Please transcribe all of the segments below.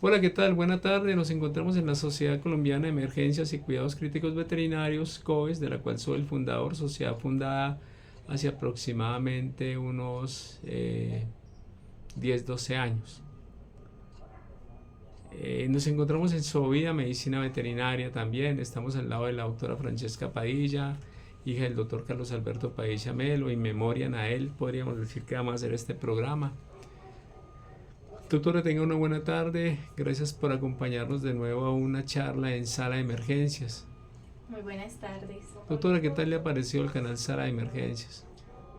Hola, ¿qué tal? Buena tarde. Nos encontramos en la Sociedad Colombiana de Emergencias y Cuidados Críticos Veterinarios, COES, de la cual soy el fundador, sociedad fundada hace aproximadamente unos 10-12 años. Nos encontramos en Sovida, Medicina Veterinaria también. Estamos al lado de la doctora Francesca Padilla, hija del doctor Carlos Alberto Padilla Melo. En memoria a él, podríamos decir que vamos a hacer este programa. Doctora, tenga una buena tarde. Gracias por acompañarnos de nuevo a una charla en Sala de Emergencias. Muy buenas tardes. Doctora, ¿qué tal le ha parecido el canal Sala de Emergencias?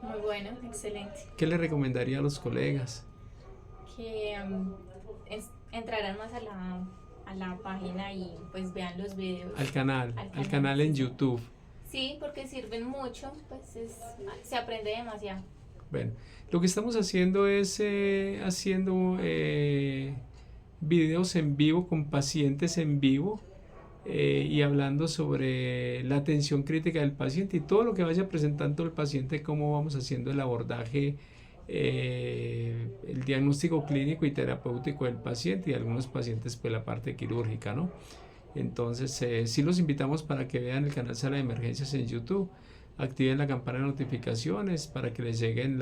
Muy bueno, excelente. ¿Qué le recomendaría a los colegas? Que entraran más a la página y pues vean los videos. Al canal Sí, en sí. YouTube. Sí, porque sirven mucho, pues se aprende demasiado. Bueno, lo que estamos haciendo es haciendo videos en vivo con pacientes en vivo y hablando sobre la atención crítica del paciente y todo lo que vaya presentando el paciente, cómo vamos haciendo el abordaje, el diagnóstico clínico y terapéutico del paciente y algunos pacientes pues la parte quirúrgica, ¿no? Entonces sí los invitamos para que vean el canal Sala de Emergencias en YouTube, activen la campana de notificaciones para que les lleguen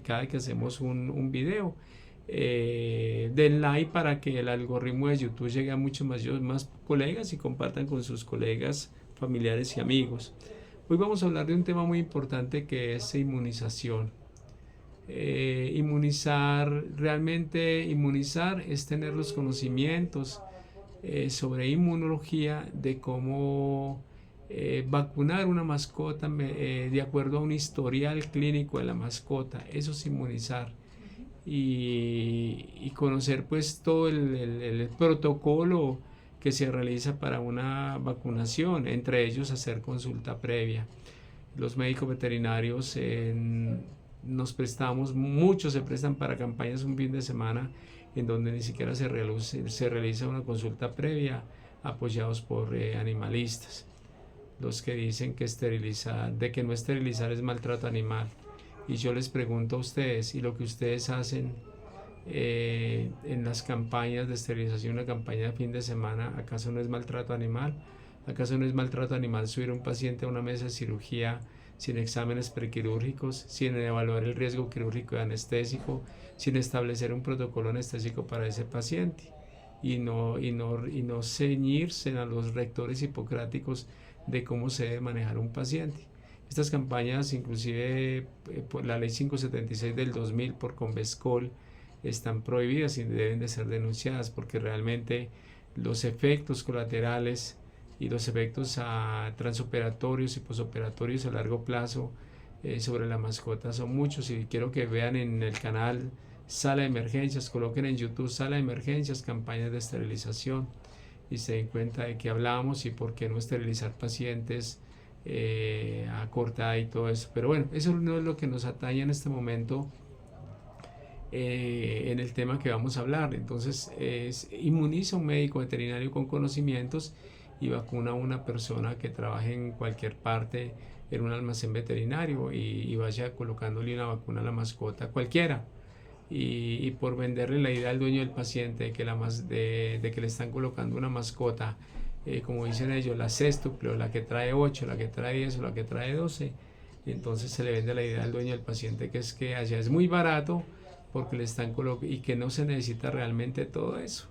cada que hacemos un video. Den like para que el algoritmo de YouTube llegue a muchos más colegas y compartan con sus colegas, familiares y amigos. Hoy vamos a hablar de un tema muy importante que es inmunización. Realmente inmunizar es tener los conocimientos sobre inmunología de cómo vacunar una mascota de acuerdo a un historial clínico de la mascota. Eso es inmunizar. Y conocer pues todo el protocolo que se realiza para una vacunación, entre ellos hacer consulta previa. Los médicos veterinarios nos prestamos, muchos se prestan para campañas un fin de semana en donde ni siquiera se realiza una consulta previa, apoyados por animalistas, los que dicen que esterilizar, de que no esterilizar es maltrato animal. Y yo les pregunto a ustedes, ¿y lo que ustedes hacen en las campañas de esterilización, una campaña de fin de semana, acaso no es maltrato animal? ¿Acaso no es maltrato animal subir a un paciente a una mesa de cirugía sin exámenes prequirúrgicos, sin evaluar el riesgo quirúrgico y anestésico, sin establecer un protocolo anestésico para ese paciente y no ceñirse a los rectores hipocráticos de cómo se debe manejar un paciente? Estas campañas, inclusive por la ley 576 del 2000 por Convescol, están prohibidas y deben de ser denunciadas porque realmente los efectos colaterales y los efectos transoperatorios y posoperatorios a largo plazo sobre la mascota son muchos. Y quiero que vean en el canal Sala de Emergencias, coloquen en YouTube Sala de Emergencias, campañas de esterilización, y se den cuenta de que hablamos y por qué no esterilizar pacientes a corta edad y todo eso. Pero bueno, eso no es lo que nos atañe en este momento en el tema que vamos a hablar. Entonces, inmuniza a un médico veterinario con conocimientos y vacuna a una persona que trabaje en cualquier parte en un almacén veterinario y vaya colocándole una vacuna a la mascota cualquiera. Y por venderle la idea al dueño del paciente de que le están colocando una mascota, como dicen ellos, la sextuple, o la que trae 8, la que trae 10 o la que trae 12, y entonces se le vende la idea al dueño del paciente que es que allá es muy barato porque le están y que no se necesita realmente todo eso.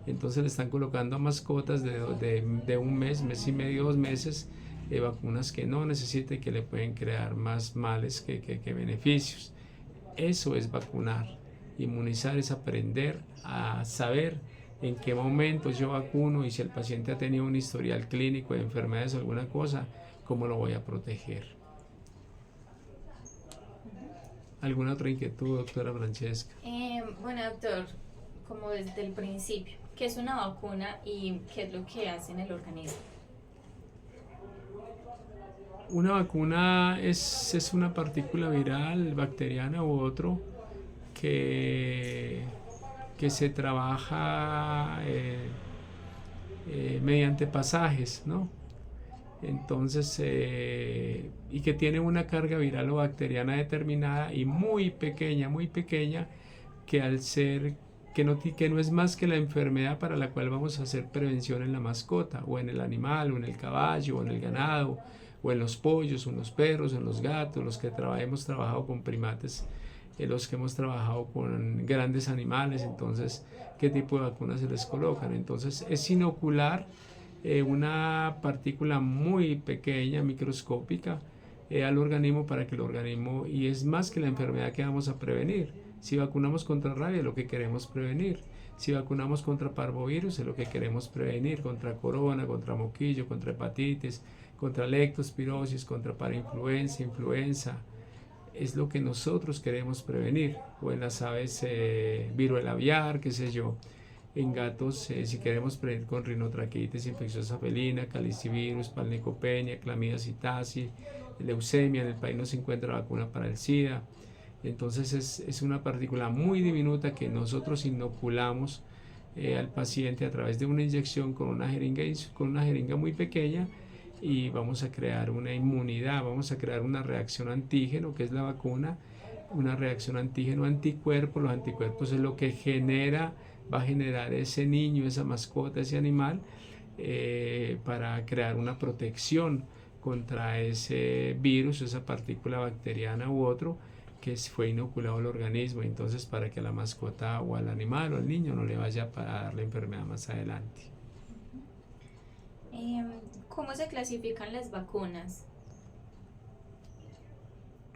Entonces le están colocando a mascotas de un mes y medio, 2 meses, vacunas que no necesita y que le pueden crear más males que beneficios. Eso es vacunar. Inmunizar es aprender a saber en qué momento yo vacuno, y si el paciente ha tenido un historial clínico de enfermedades o alguna cosa, cómo lo voy a proteger. ¿Alguna otra inquietud, doctora Francesca? Bueno, doctor, como desde el principio, ¿qué es una vacuna y qué es lo que hace en el organismo? Una vacuna es una partícula viral, bacteriana u otro, que, que se trabaja mediante pasajes, ¿no? Entonces, y que tiene una carga viral o bacteriana determinada y muy pequeña, que al ser que no es más que la enfermedad para la cual vamos a hacer prevención en la mascota, o en el animal, o en el caballo, o en el ganado, o en los pollos, o en los perros, o en los gatos, los que hemos trabajado con primates, los que hemos trabajado con grandes animales. Entonces, ¿qué tipo de vacunas se les colocan? Entonces, es inocular una partícula muy pequeña, microscópica, al organismo, para que el organismo, y es más que la enfermedad que vamos a prevenir. Si vacunamos contra rabia, es lo que queremos prevenir. Si vacunamos contra parvovirus, es lo que queremos prevenir, contra corona, contra moquillo, contra hepatitis, contra leptospirosis, contra parainfluenza, influenza. Es lo que nosotros queremos prevenir. O en las aves, viruela aviar, qué sé yo. En gatos, si queremos prevenir con rinotraqueitis infecciosa felina, calicivirus, palnicopenia, clamidia psittaci, leucemia. En el país no se encuentra vacuna para el SIDA. Entonces es una partícula muy diminuta que nosotros inoculamos al paciente a través de una inyección con una jeringa muy pequeña, y vamos a crear una inmunidad, vamos a crear una reacción antígeno, que es la vacuna, una reacción antígeno-anticuerpo. Los anticuerpos es lo que va a generar ese niño, esa mascota, ese animal, para crear una protección contra ese virus, esa partícula bacteriana u otro que fue inoculado al organismo. Entonces, para que a la mascota o al animal o al niño no le vaya a dar la enfermedad más adelante. ¿Cómo se clasifican las vacunas?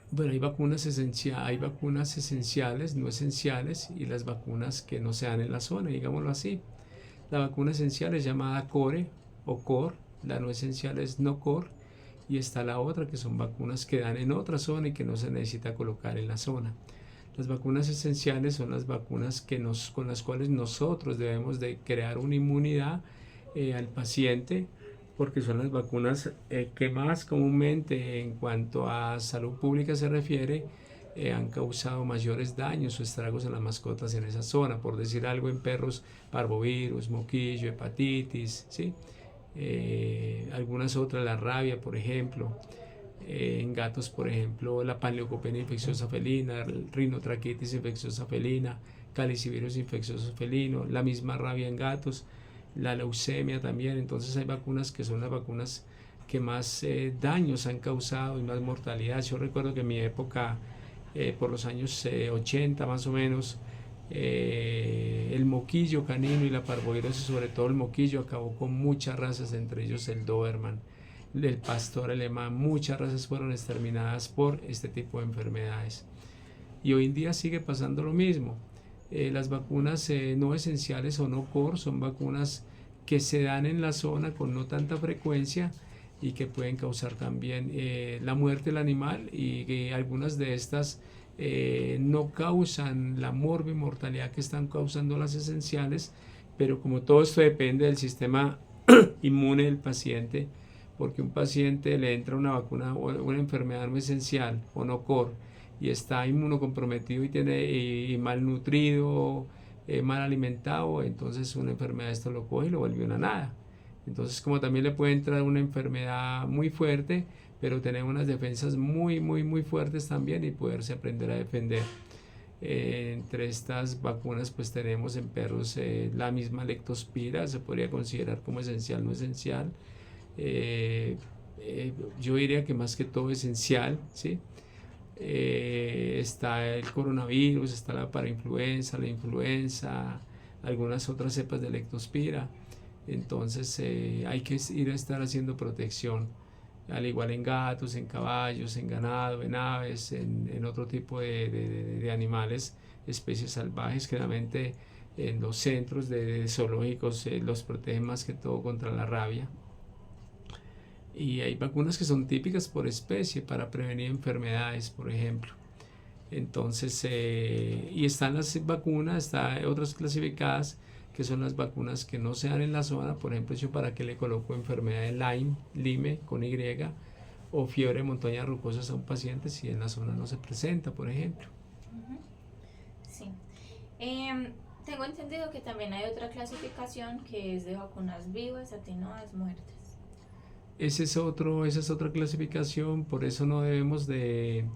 Bueno, hay vacunas esenciales, no esenciales, y las vacunas que no se dan en la zona, digámoslo así. La vacuna esencial es llamada CORE o COR, la no esencial es no COR, y está la otra, que son vacunas que dan en otra zona y que no se necesita colocar en la zona. Las vacunas esenciales son las vacunas con las cuales nosotros debemos de crear una inmunidad al paciente, porque son las vacunas que más comúnmente, en cuanto a salud pública se refiere, han causado mayores daños o estragos en las mascotas en esa zona. Por decir algo, en perros, parvovirus, moquillo, hepatitis, ¿sí? Algunas otras, la rabia, por ejemplo. En gatos, por ejemplo, la panleucopenia infecciosa felina, rinotraqueitis infecciosa felina, calicivirus infeccioso felino, la misma rabia en gatos, la leucemia también. Entonces hay vacunas que son las vacunas que más daños han causado y más mortalidad. Yo recuerdo que en mi época, por los años 80 más o menos, el moquillo canino y la parvovirosis, sobre todo el moquillo, acabó con muchas razas, entre ellos el Doberman, el pastor alemán. Muchas razas fueron exterminadas por este tipo de enfermedades, y hoy en día sigue pasando lo mismo. Las vacunas no esenciales o no core son vacunas que se dan en la zona con no tanta frecuencia y que pueden causar también la muerte del animal, y algunas de estas no causan la mortalidad que están causando las esenciales. Pero como todo esto depende del sistema inmune del paciente, porque un paciente le entra una vacuna o una enfermedad no esencial o no core y está inmunocomprometido y malnutrido, mal alimentado, entonces una enfermedad esto lo coge y lo vuelve una nada. Entonces, como también le puede entrar una enfermedad muy fuerte, pero tener unas defensas muy fuertes también, y poderse aprender a defender. Entre estas vacunas pues tenemos en perros la misma lectospira, se podría considerar como esencial, no esencial. Yo diría que más que todo esencial, ¿sí? Está el coronavirus, está la parainfluenza, la influenza, algunas otras cepas de leptospira. Entonces hay que ir a estar haciendo protección, al igual en gatos, en caballos, en ganado, en aves, en otro tipo de animales, especies salvajes. Generalmente en los centros de zoológicos los protegen más que todo contra la rabia. Y hay vacunas que son típicas por especie para prevenir enfermedades, por ejemplo. Entonces, y están las vacunas, está otras clasificadas, que son las vacunas que no se dan en la zona. Por ejemplo, yo para qué le coloco enfermedad de Lyme con Y, o fiebre de montaña rugosa a un paciente si en la zona no se presenta, por ejemplo. Sí. Tengo entendido que también hay otra clasificación que es de vacunas vivas, atenuadas, muertas. Esa es otra clasificación. Por eso no debemos de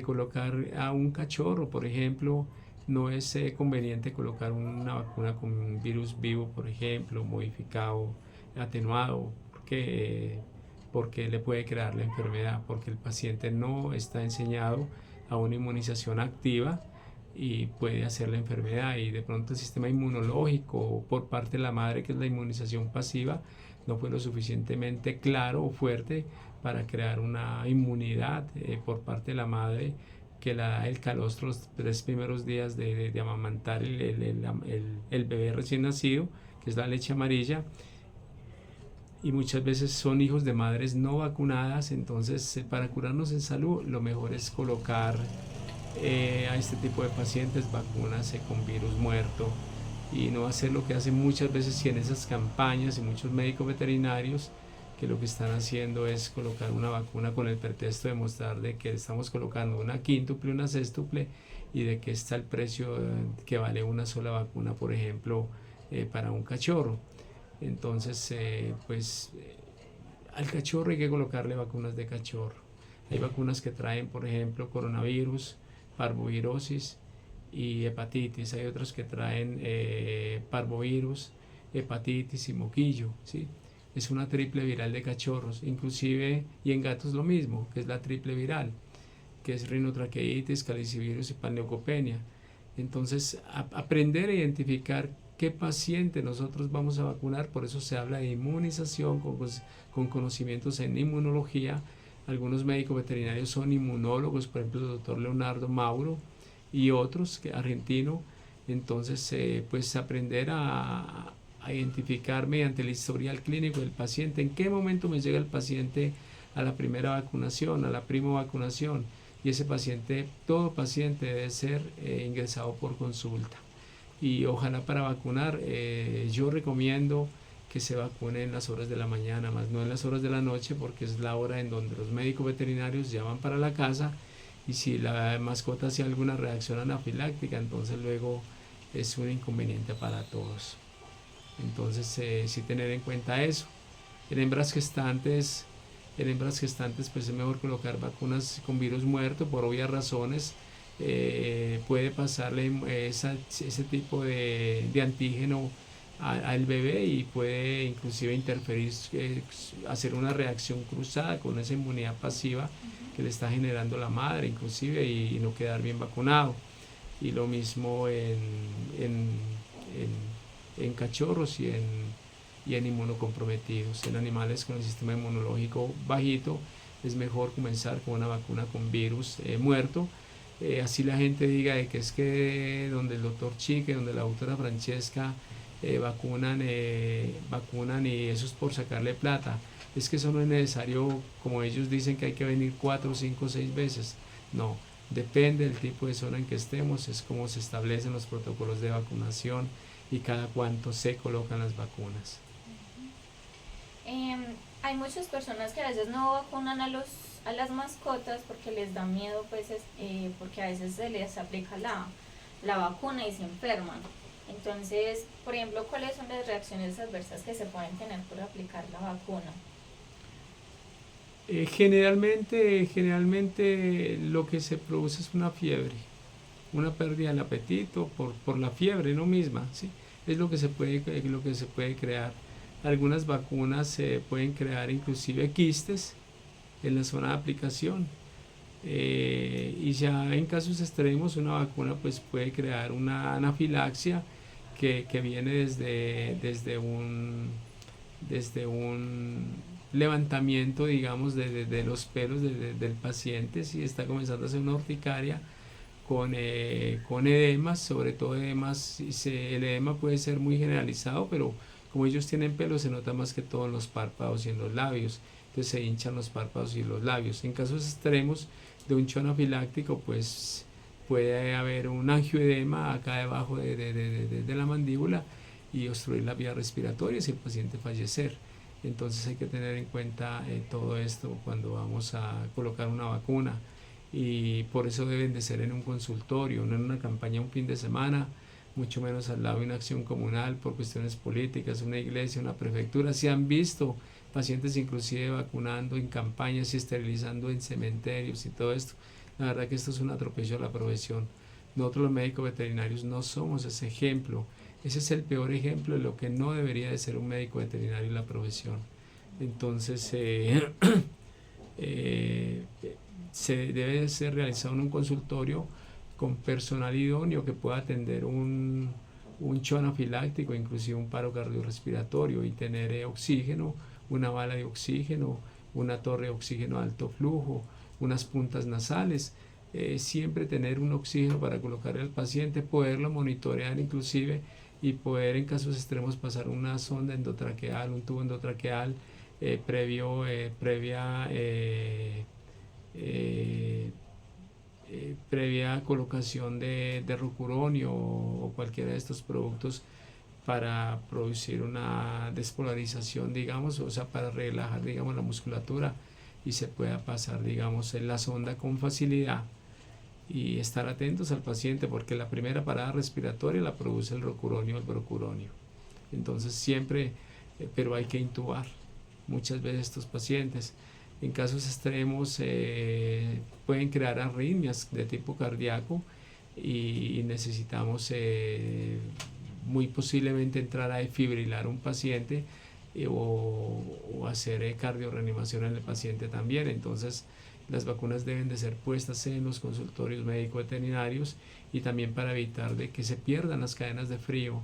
colocar a un cachorro, por ejemplo, no es conveniente colocar una vacuna con un virus vivo, por ejemplo, modificado, atenuado, porque le puede crear la enfermedad, porque el paciente no está enseñado a una inmunización activa y puede hacer la enfermedad, y de pronto el sistema inmunológico por parte de la madre, que es la inmunización pasiva, no fue lo suficientemente claro o fuerte para crear una inmunidad por parte de la madre, que la da el calostro los 3 primeros días de amamantar el bebé recién nacido, que es la leche amarilla, y muchas veces son hijos de madres no vacunadas. Entonces, para curarnos en salud, lo mejor es colocar a este tipo de pacientes vacunas con virus muerto, y no hacer lo que hacen muchas veces y en esas campañas y muchos médicos veterinarios, que lo que están haciendo es colocar una vacuna con el pretexto de mostrar de que estamos colocando una quíntuple, una sextuple, y de que está el precio que vale una sola vacuna, por ejemplo, para un cachorro. Entonces, al cachorro hay que colocarle vacunas de cachorro. Hay vacunas que traen, por ejemplo, coronavirus, parvovirosis y hepatitis. Hay otras que traen parvovirus, hepatitis y moquillo, ¿sí? Es una triple viral de cachorros, inclusive, y en gatos lo mismo, que es la triple viral, que es rinotraqueitis, calicivirus y panleucopenia. Entonces, aprender a identificar qué paciente nosotros vamos a vacunar. Por eso se habla de inmunización con conocimientos en inmunología. Algunos médicos veterinarios son inmunólogos, por ejemplo el doctor Leonardo Mauro y otros, argentino. Entonces, pues aprender a identificar mediante el historial clínico del paciente en qué momento me llega el paciente a la primera vacunación, a la primo vacunación, y ese paciente, todo paciente debe ser ingresado por consulta. Y ojalá para vacunar, yo recomiendo que se vacune en las horas de la mañana, más no en las horas de la noche, porque es la hora en donde los médicos veterinarios llaman para la casa, y si la mascota hace alguna reacción anafiláctica, entonces luego es un inconveniente para todos. Entonces, sí tener en cuenta eso. En hembras gestantes, pues es mejor colocar vacunas con virus muerto por obvias razones. Puede pasarle ese tipo de antígeno al bebé, y puede inclusive interferir, hacer una reacción cruzada con esa inmunidad pasiva que le está generando la madre, inclusive, y no quedar bien vacunado. Y lo mismo en cachorros y en inmunocomprometidos. En animales con el sistema inmunológico bajito, es mejor comenzar con una vacuna con virus muerto. Así la gente diga de que es que donde el doctor Chique, donde la doctora Francesca vacunan y eso es por sacarle plata. Es que eso no es necesario, como ellos dicen que hay que venir 4, 5, 6 veces. No, depende del tipo de zona en que estemos, es como se establecen los protocolos de vacunación y cada cuánto se colocan las vacunas. Hay muchas personas que a veces no vacunan a las mascotas porque les da miedo, pues, porque a veces se les aplica la vacuna y se enferman. Entonces, por ejemplo, ¿cuáles son las reacciones adversas que se pueden tener por aplicar la vacuna? Generalmente lo que se produce es una fiebre, una pérdida del apetito por la fiebre no misma, ¿sí? Es lo que se puede crear. Algunas vacunas se pueden crear inclusive quistes en la zona de aplicación, y ya en casos extremos una vacuna pues puede crear una anafilaxia que viene desde un levantamiento, digamos, de los pelos del paciente, si está comenzando a hacer una urticaria con edemas, sobre todo edemas. El edema puede ser muy generalizado, pero como ellos tienen pelo, se nota más que todo en los párpados y en los labios. Entonces se hinchan los párpados y los labios. En casos extremos de un shock anafiláctico, pues puede haber un angioedema acá debajo de la mandíbula y obstruir las vías respiratorias y el paciente fallecer. Entonces hay que tener en cuenta todo esto cuando vamos a colocar una vacuna, y por eso deben de ser en un consultorio, no en una campaña un fin de semana, mucho menos al lado de una acción comunal por cuestiones políticas, una iglesia, una prefectura. Se han visto pacientes inclusive vacunando en campañas y esterilizando en cementerios y todo esto. La verdad que esto es un atropello a la profesión. Nosotros los médicos veterinarios no somos ese ejemplo. Ese es el peor ejemplo de lo que no debería de ser un médico veterinario en la profesión. Entonces, se debe ser realizado en un consultorio con personal idóneo que pueda atender un shock anafiláctico, inclusive un paro cardiorrespiratorio, y tener oxígeno, una bala de oxígeno, una torre de oxígeno de alto flujo, unas puntas nasales, siempre tener un oxígeno para colocarle al paciente, poderlo monitorear inclusive, y poder en casos extremos pasar una sonda endotraqueal, un tubo endotraqueal previa colocación de rocuronio o cualquiera de estos productos para producir una despolarización, digamos, o sea, para relajar, digamos, la musculatura y se pueda pasar, digamos, en la sonda con facilidad, y estar atentos al paciente porque la primera parada respiratoria la produce el rocuronio o el brocuronio. Entonces siempre, pero hay que intubar muchas veces estos pacientes. En casos extremos pueden crear arritmias de tipo cardíaco y necesitamos muy posiblemente entrar a defibrilar un paciente o hacer cardiorreanimación en el paciente también. Entonces las vacunas deben de ser puestas en los consultorios médico-veterinarios, y también para evitar de que se pierdan las cadenas de frío,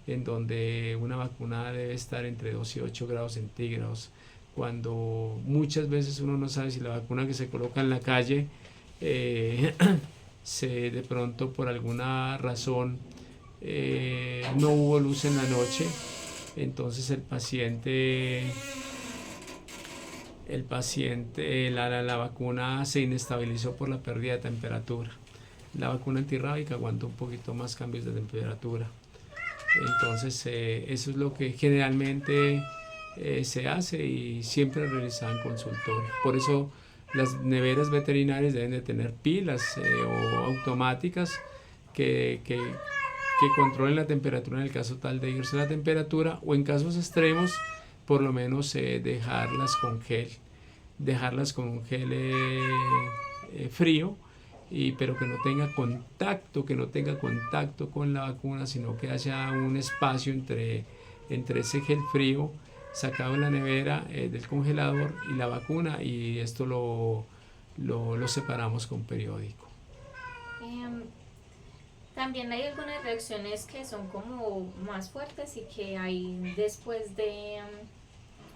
en donde una vacuna debe estar entre 2 y 8 grados centígrados, cuando muchas veces uno no sabe si la vacuna que se coloca en la calle de pronto por alguna razón no hubo luz en la noche, entonces la vacuna se inestabilizó por la pérdida de temperatura. La vacuna antirrábica aguanta un poquito más cambios de temperatura. Entonces eso es lo que generalmente se hace y siempre realizado en consultorio. Por eso las neveras veterinarias deben de tener pilas o automáticas que controlen la temperatura en el caso tal de irse la temperatura, o en casos extremos por lo menos dejarlas con un gel frío, pero que no tenga contacto con la vacuna, sino que haya un espacio entre ese gel frío sacado en la nevera del congelador y la vacuna, y esto lo separamos con periódico. También hay algunas reacciones que son como más fuertes y que hay después de,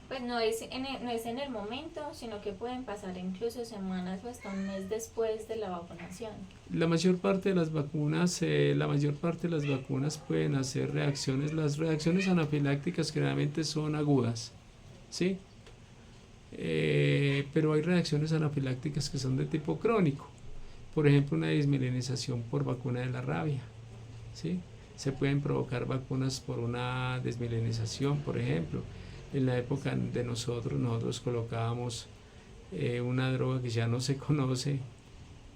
pues no es en el momento, sino que pueden pasar incluso semanas o hasta un mes después de la vacunación. La mayor parte de las vacunas pueden hacer reacciones. Las reacciones anafilácticas generalmente son agudas, ¿sí? Pero hay reacciones anafilácticas que son de tipo crónico. Por ejemplo, una desmielinización por vacuna de la rabia, ¿sí? Se pueden provocar vacunas por una desmielinización, por ejemplo. En la época de nosotros colocábamos una droga que ya no se conoce,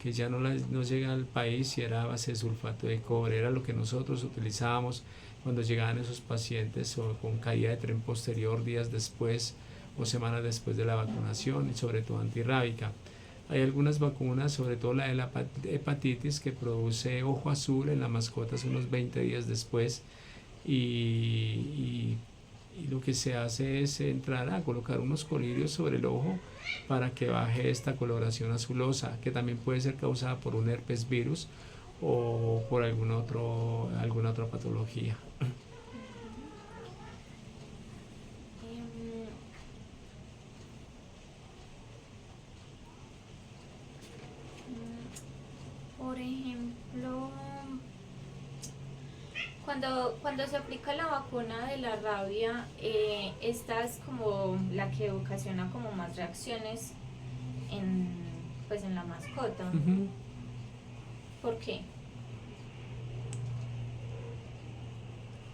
que ya no llega al país, y era a base de sulfato de cobre. Era lo que nosotros utilizábamos cuando llegaban esos pacientes con caída de tren posterior días después o semanas después de la vacunación, y sobre todo antirrábica. Hay algunas vacunas, sobre todo la de la hepatitis, que produce ojo azul en las mascotas unos 20 días después, y lo que se hace es entrar a colocar unos colibrios sobre el ojo para que baje esta coloración azulosa, que también puede ser causada por un herpes virus o por alguna otra patología. Por ejemplo, cuando se aplica la vacuna de la rabia, esta es como la que ocasiona como más reacciones en la mascota. Uh-huh. ¿Por qué?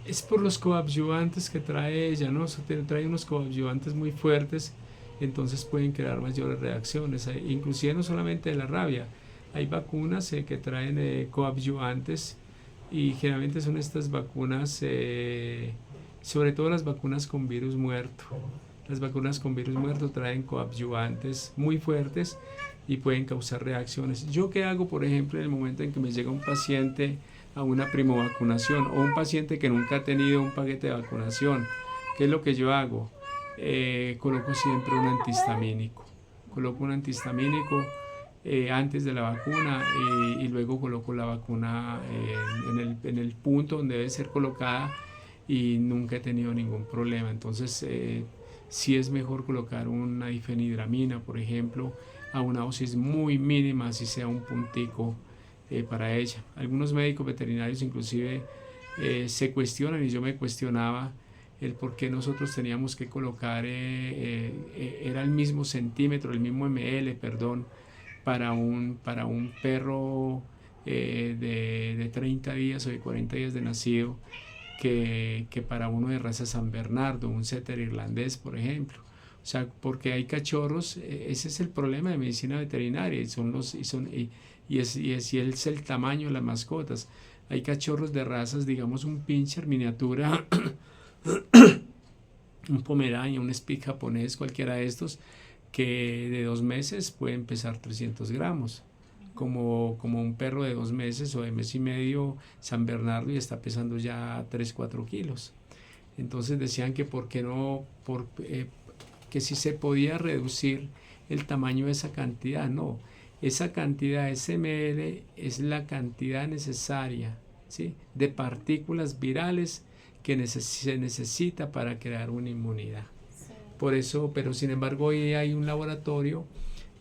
Es por los coadyuvantes que trae ella, ¿no? Trae unos coadyuvantes muy fuertes, entonces pueden crear mayores reacciones, inclusive no solamente de la rabia. Hay vacunas que traen coadyuvantes, y generalmente son estas vacunas, sobre todo las vacunas con virus muerto. Las vacunas con virus muerto traen coadyuvantes muy fuertes y pueden causar reacciones. ¿Yo qué hago, por ejemplo, en el momento en que me llega un paciente a una primovacunación o un paciente que nunca ha tenido un paquete de vacunación? ¿Qué es lo que yo hago? Coloco siempre un antihistamínico. Coloco un antihistamínico antes de la vacuna y luego coloco la vacuna en el punto donde debe ser colocada y nunca he tenido ningún problema. Entonces, sí es mejor colocar una difenhidramina, por ejemplo, a una dosis muy mínima, así sea un puntico para ella. Algunos médicos veterinarios inclusive se cuestionan, y yo me cuestionaba el por qué nosotros teníamos que colocar, era el mismo centímetro, el mismo ml, perdón, para un perro de 30 días o de 40 días de nacido que para uno de raza San Bernardo, un setter irlandés, por ejemplo. O sea, porque hay cachorros, ese es el problema de medicina veterinaria, es el tamaño de las mascotas. Hay cachorros de razas, digamos un pincher miniatura, un pomerania, un spitz japonés, cualquiera de estos, que de 2 meses pueden pesar 300 gramos. Como un perro de 2 meses o de mes y medio San Bernardo y está pesando ya 3-4 kilos. Entonces decían que por qué no, que si se podía reducir el tamaño de esa cantidad. No, esa cantidad, ese ml, es la cantidad necesaria, ¿sí?, de partículas virales que se necesita para crear una inmunidad. Sí. Por eso, pero sin embargo hoy hay un laboratorio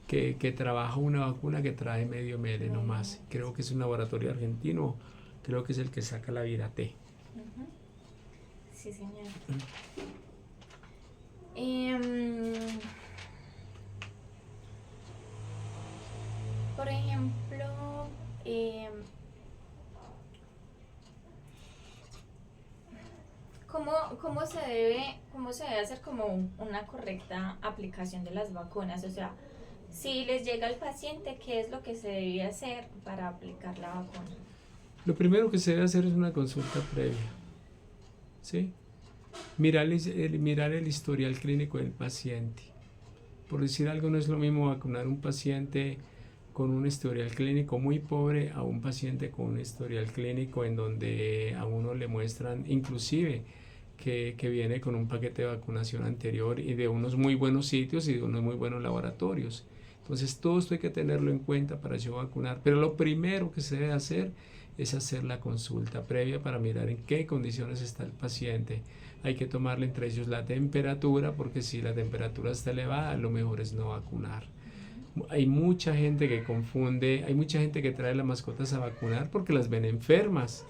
que trabaja una vacuna que trae medio ml nomás. Creo que es un laboratorio argentino, creo que es el que saca la Virate. Sí, señor. Por ejemplo, ¿cómo se debe hacer como una correcta aplicación de las vacunas? O sea, si les llega al paciente, ¿qué es lo que se debe hacer para aplicar la vacuna? Lo primero que se debe hacer es una consulta previa, ¿sí? Mirar el historial clínico del paciente. Por decir algo, no es lo mismo vacunar un paciente con un historial clínico muy pobre a un paciente con un historial clínico en donde a uno le muestran inclusive que viene con un paquete de vacunación anterior y de unos muy buenos sitios y de unos muy buenos laboratorios. Entonces todo esto hay que tenerlo en cuenta para yo vacunar, pero lo primero que se debe hacer es hacer la consulta previa para mirar en qué condiciones está el paciente. Hay que tomarle entre ellos la temperatura, porque si la temperatura está elevada, lo mejor es no vacunar. Hay mucha gente que confunde, hay mucha gente que trae las mascotas a vacunar porque las ven enfermas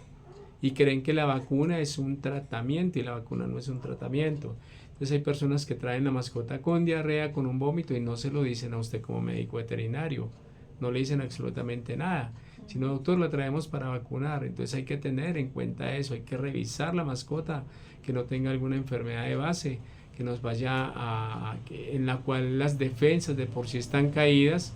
y creen que la vacuna es un tratamiento y la vacuna no es un tratamiento. Entonces hay personas que traen la mascota con diarrea, con un vómito y no se lo dicen a usted como médico veterinario, no le dicen absolutamente nada, sino doctor, la traemos para vacunar. Entonces hay que tener en cuenta eso, hay que revisar la mascota que no tenga alguna enfermedad de base, que nos vaya en la cual las defensas de por sí están caídas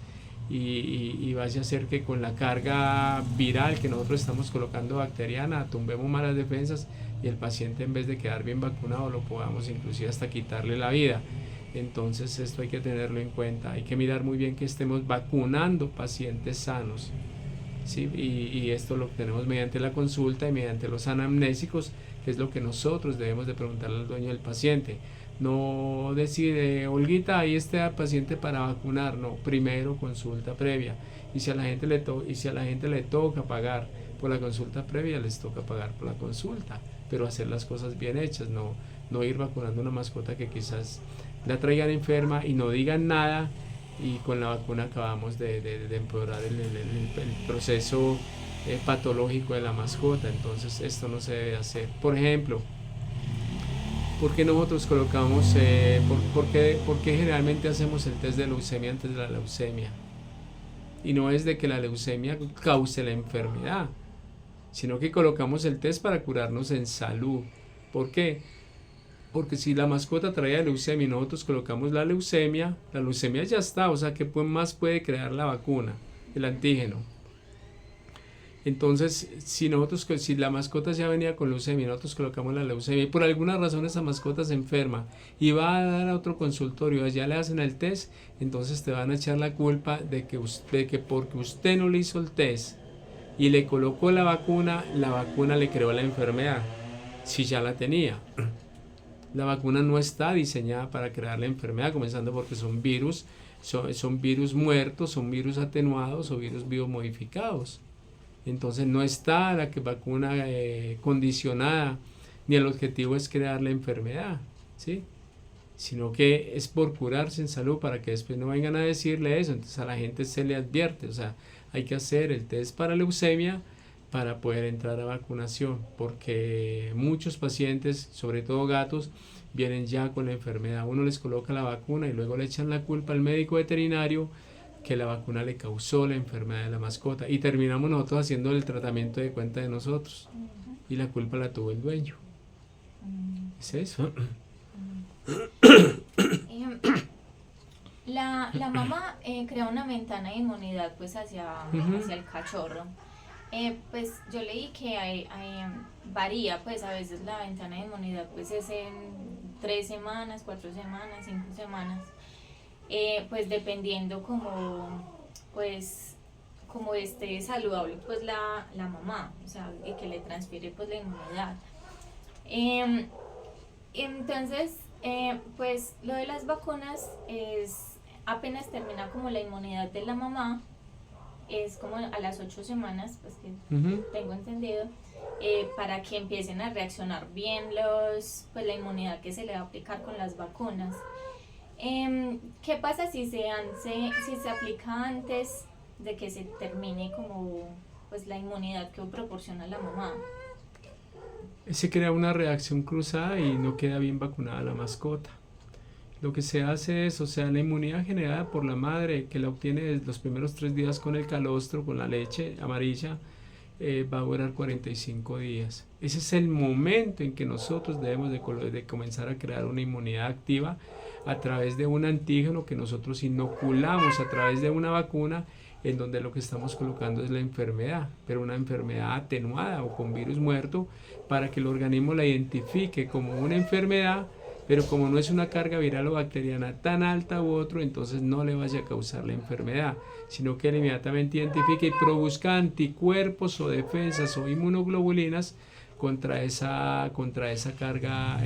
y vaya a ser que con la carga viral que nosotros estamos colocando bacteriana tumbemos malas defensas y el paciente, en vez de quedar bien vacunado, lo podamos inclusive hasta quitarle la vida. Entonces esto hay que tenerlo en cuenta, hay que mirar muy bien que estemos vacunando pacientes sanos, ¿sí? Y esto lo tenemos mediante la consulta y mediante los anamnésicos, que es lo que nosotros debemos de preguntarle al dueño del paciente. No decide, Olguita, ahí está el paciente para vacunar. No, primero consulta previa. Y si a la gente le toca pagar por la consulta previa, les toca pagar por la consulta. Pero hacer las cosas bien hechas, no ir vacunando una mascota que quizás la traigan enferma y no digan nada, y con la vacuna acabamos de empeorar el proceso patológico de la mascota. Entonces esto no se debe hacer. Por ejemplo, ¿por qué nosotros colocamos, por qué generalmente hacemos el test de leucemia antes de la leucemia? Y no es de que la leucemia cause la enfermedad, sino que colocamos el test para curarnos en salud. ¿Por qué? Porque si la mascota traía leucemia y nosotros colocamos la leucemia ya está. O sea, ¿qué más puede crear la vacuna? El antígeno. Entonces, si la mascota ya venía con leucemia, nosotros colocamos la leucemia y por alguna razón esa mascota se enferma y va a dar a otro consultorio, allá le hacen el test, entonces te van a echar la culpa de que porque usted no le hizo el test y le colocó la vacuna le creó la enfermedad, si ya la tenía. La vacuna no está diseñada para crear la enfermedad, comenzando porque son virus, son virus muertos, son virus atenuados o virus biomodificados. Entonces no está la vacuna condicionada, ni el objetivo es crear la enfermedad, ¿sí? Sino que es por curarse en salud para que después no vengan a decirle eso. Entonces a la gente se le advierte, o sea, hay que hacer el test para leucemia para poder entrar a vacunación, porque muchos pacientes, sobre todo gatos, vienen ya con la enfermedad. Uno les coloca la vacuna y luego le echan la culpa al médico veterinario que la vacuna le causó la enfermedad de la mascota y terminamos nosotros haciendo el tratamiento de cuenta de nosotros y la culpa la tuvo el dueño. ¿Es eso? La mamá crea una ventana de inmunidad pues hacia el cachorro. Pues yo leí que varía, pues a veces la ventana de inmunidad pues es en 3 semanas, 4 semanas, 5 semanas. Pues dependiendo como esté saludable pues la mamá, o sea, y que le transfiere pues la inmunidad. Entonces, pues lo de las vacunas es apenas termina como la inmunidad de la mamá, es como a las 8 semanas, pues que tengo entendido, para que empiecen a reaccionar bien pues la inmunidad que se le va a aplicar con las vacunas. ¿Qué pasa si se aplica antes de que se termine como pues la inmunidad que proporciona la mamá? Se crea una reacción cruzada y no queda bien vacunada la mascota. Lo que se hace es, o sea, la inmunidad generada por la madre, que la obtiene desde los primeros 3 días con el calostro, con la leche amarilla, va a durar 45 días. Ese es el momento en que nosotros debemos de comenzar a crear una inmunidad activa a través de un antígeno que nosotros inoculamos a través de una vacuna, en donde lo que estamos colocando es la enfermedad, pero una enfermedad atenuada o con virus muerto, para que el organismo la identifique como una enfermedad, pero como no es una carga viral o bacteriana tan alta u otro, entonces no le vaya a causar la enfermedad, sino que él inmediatamente identifique y produzca anticuerpos o defensas o inmunoglobulinas contra esa carga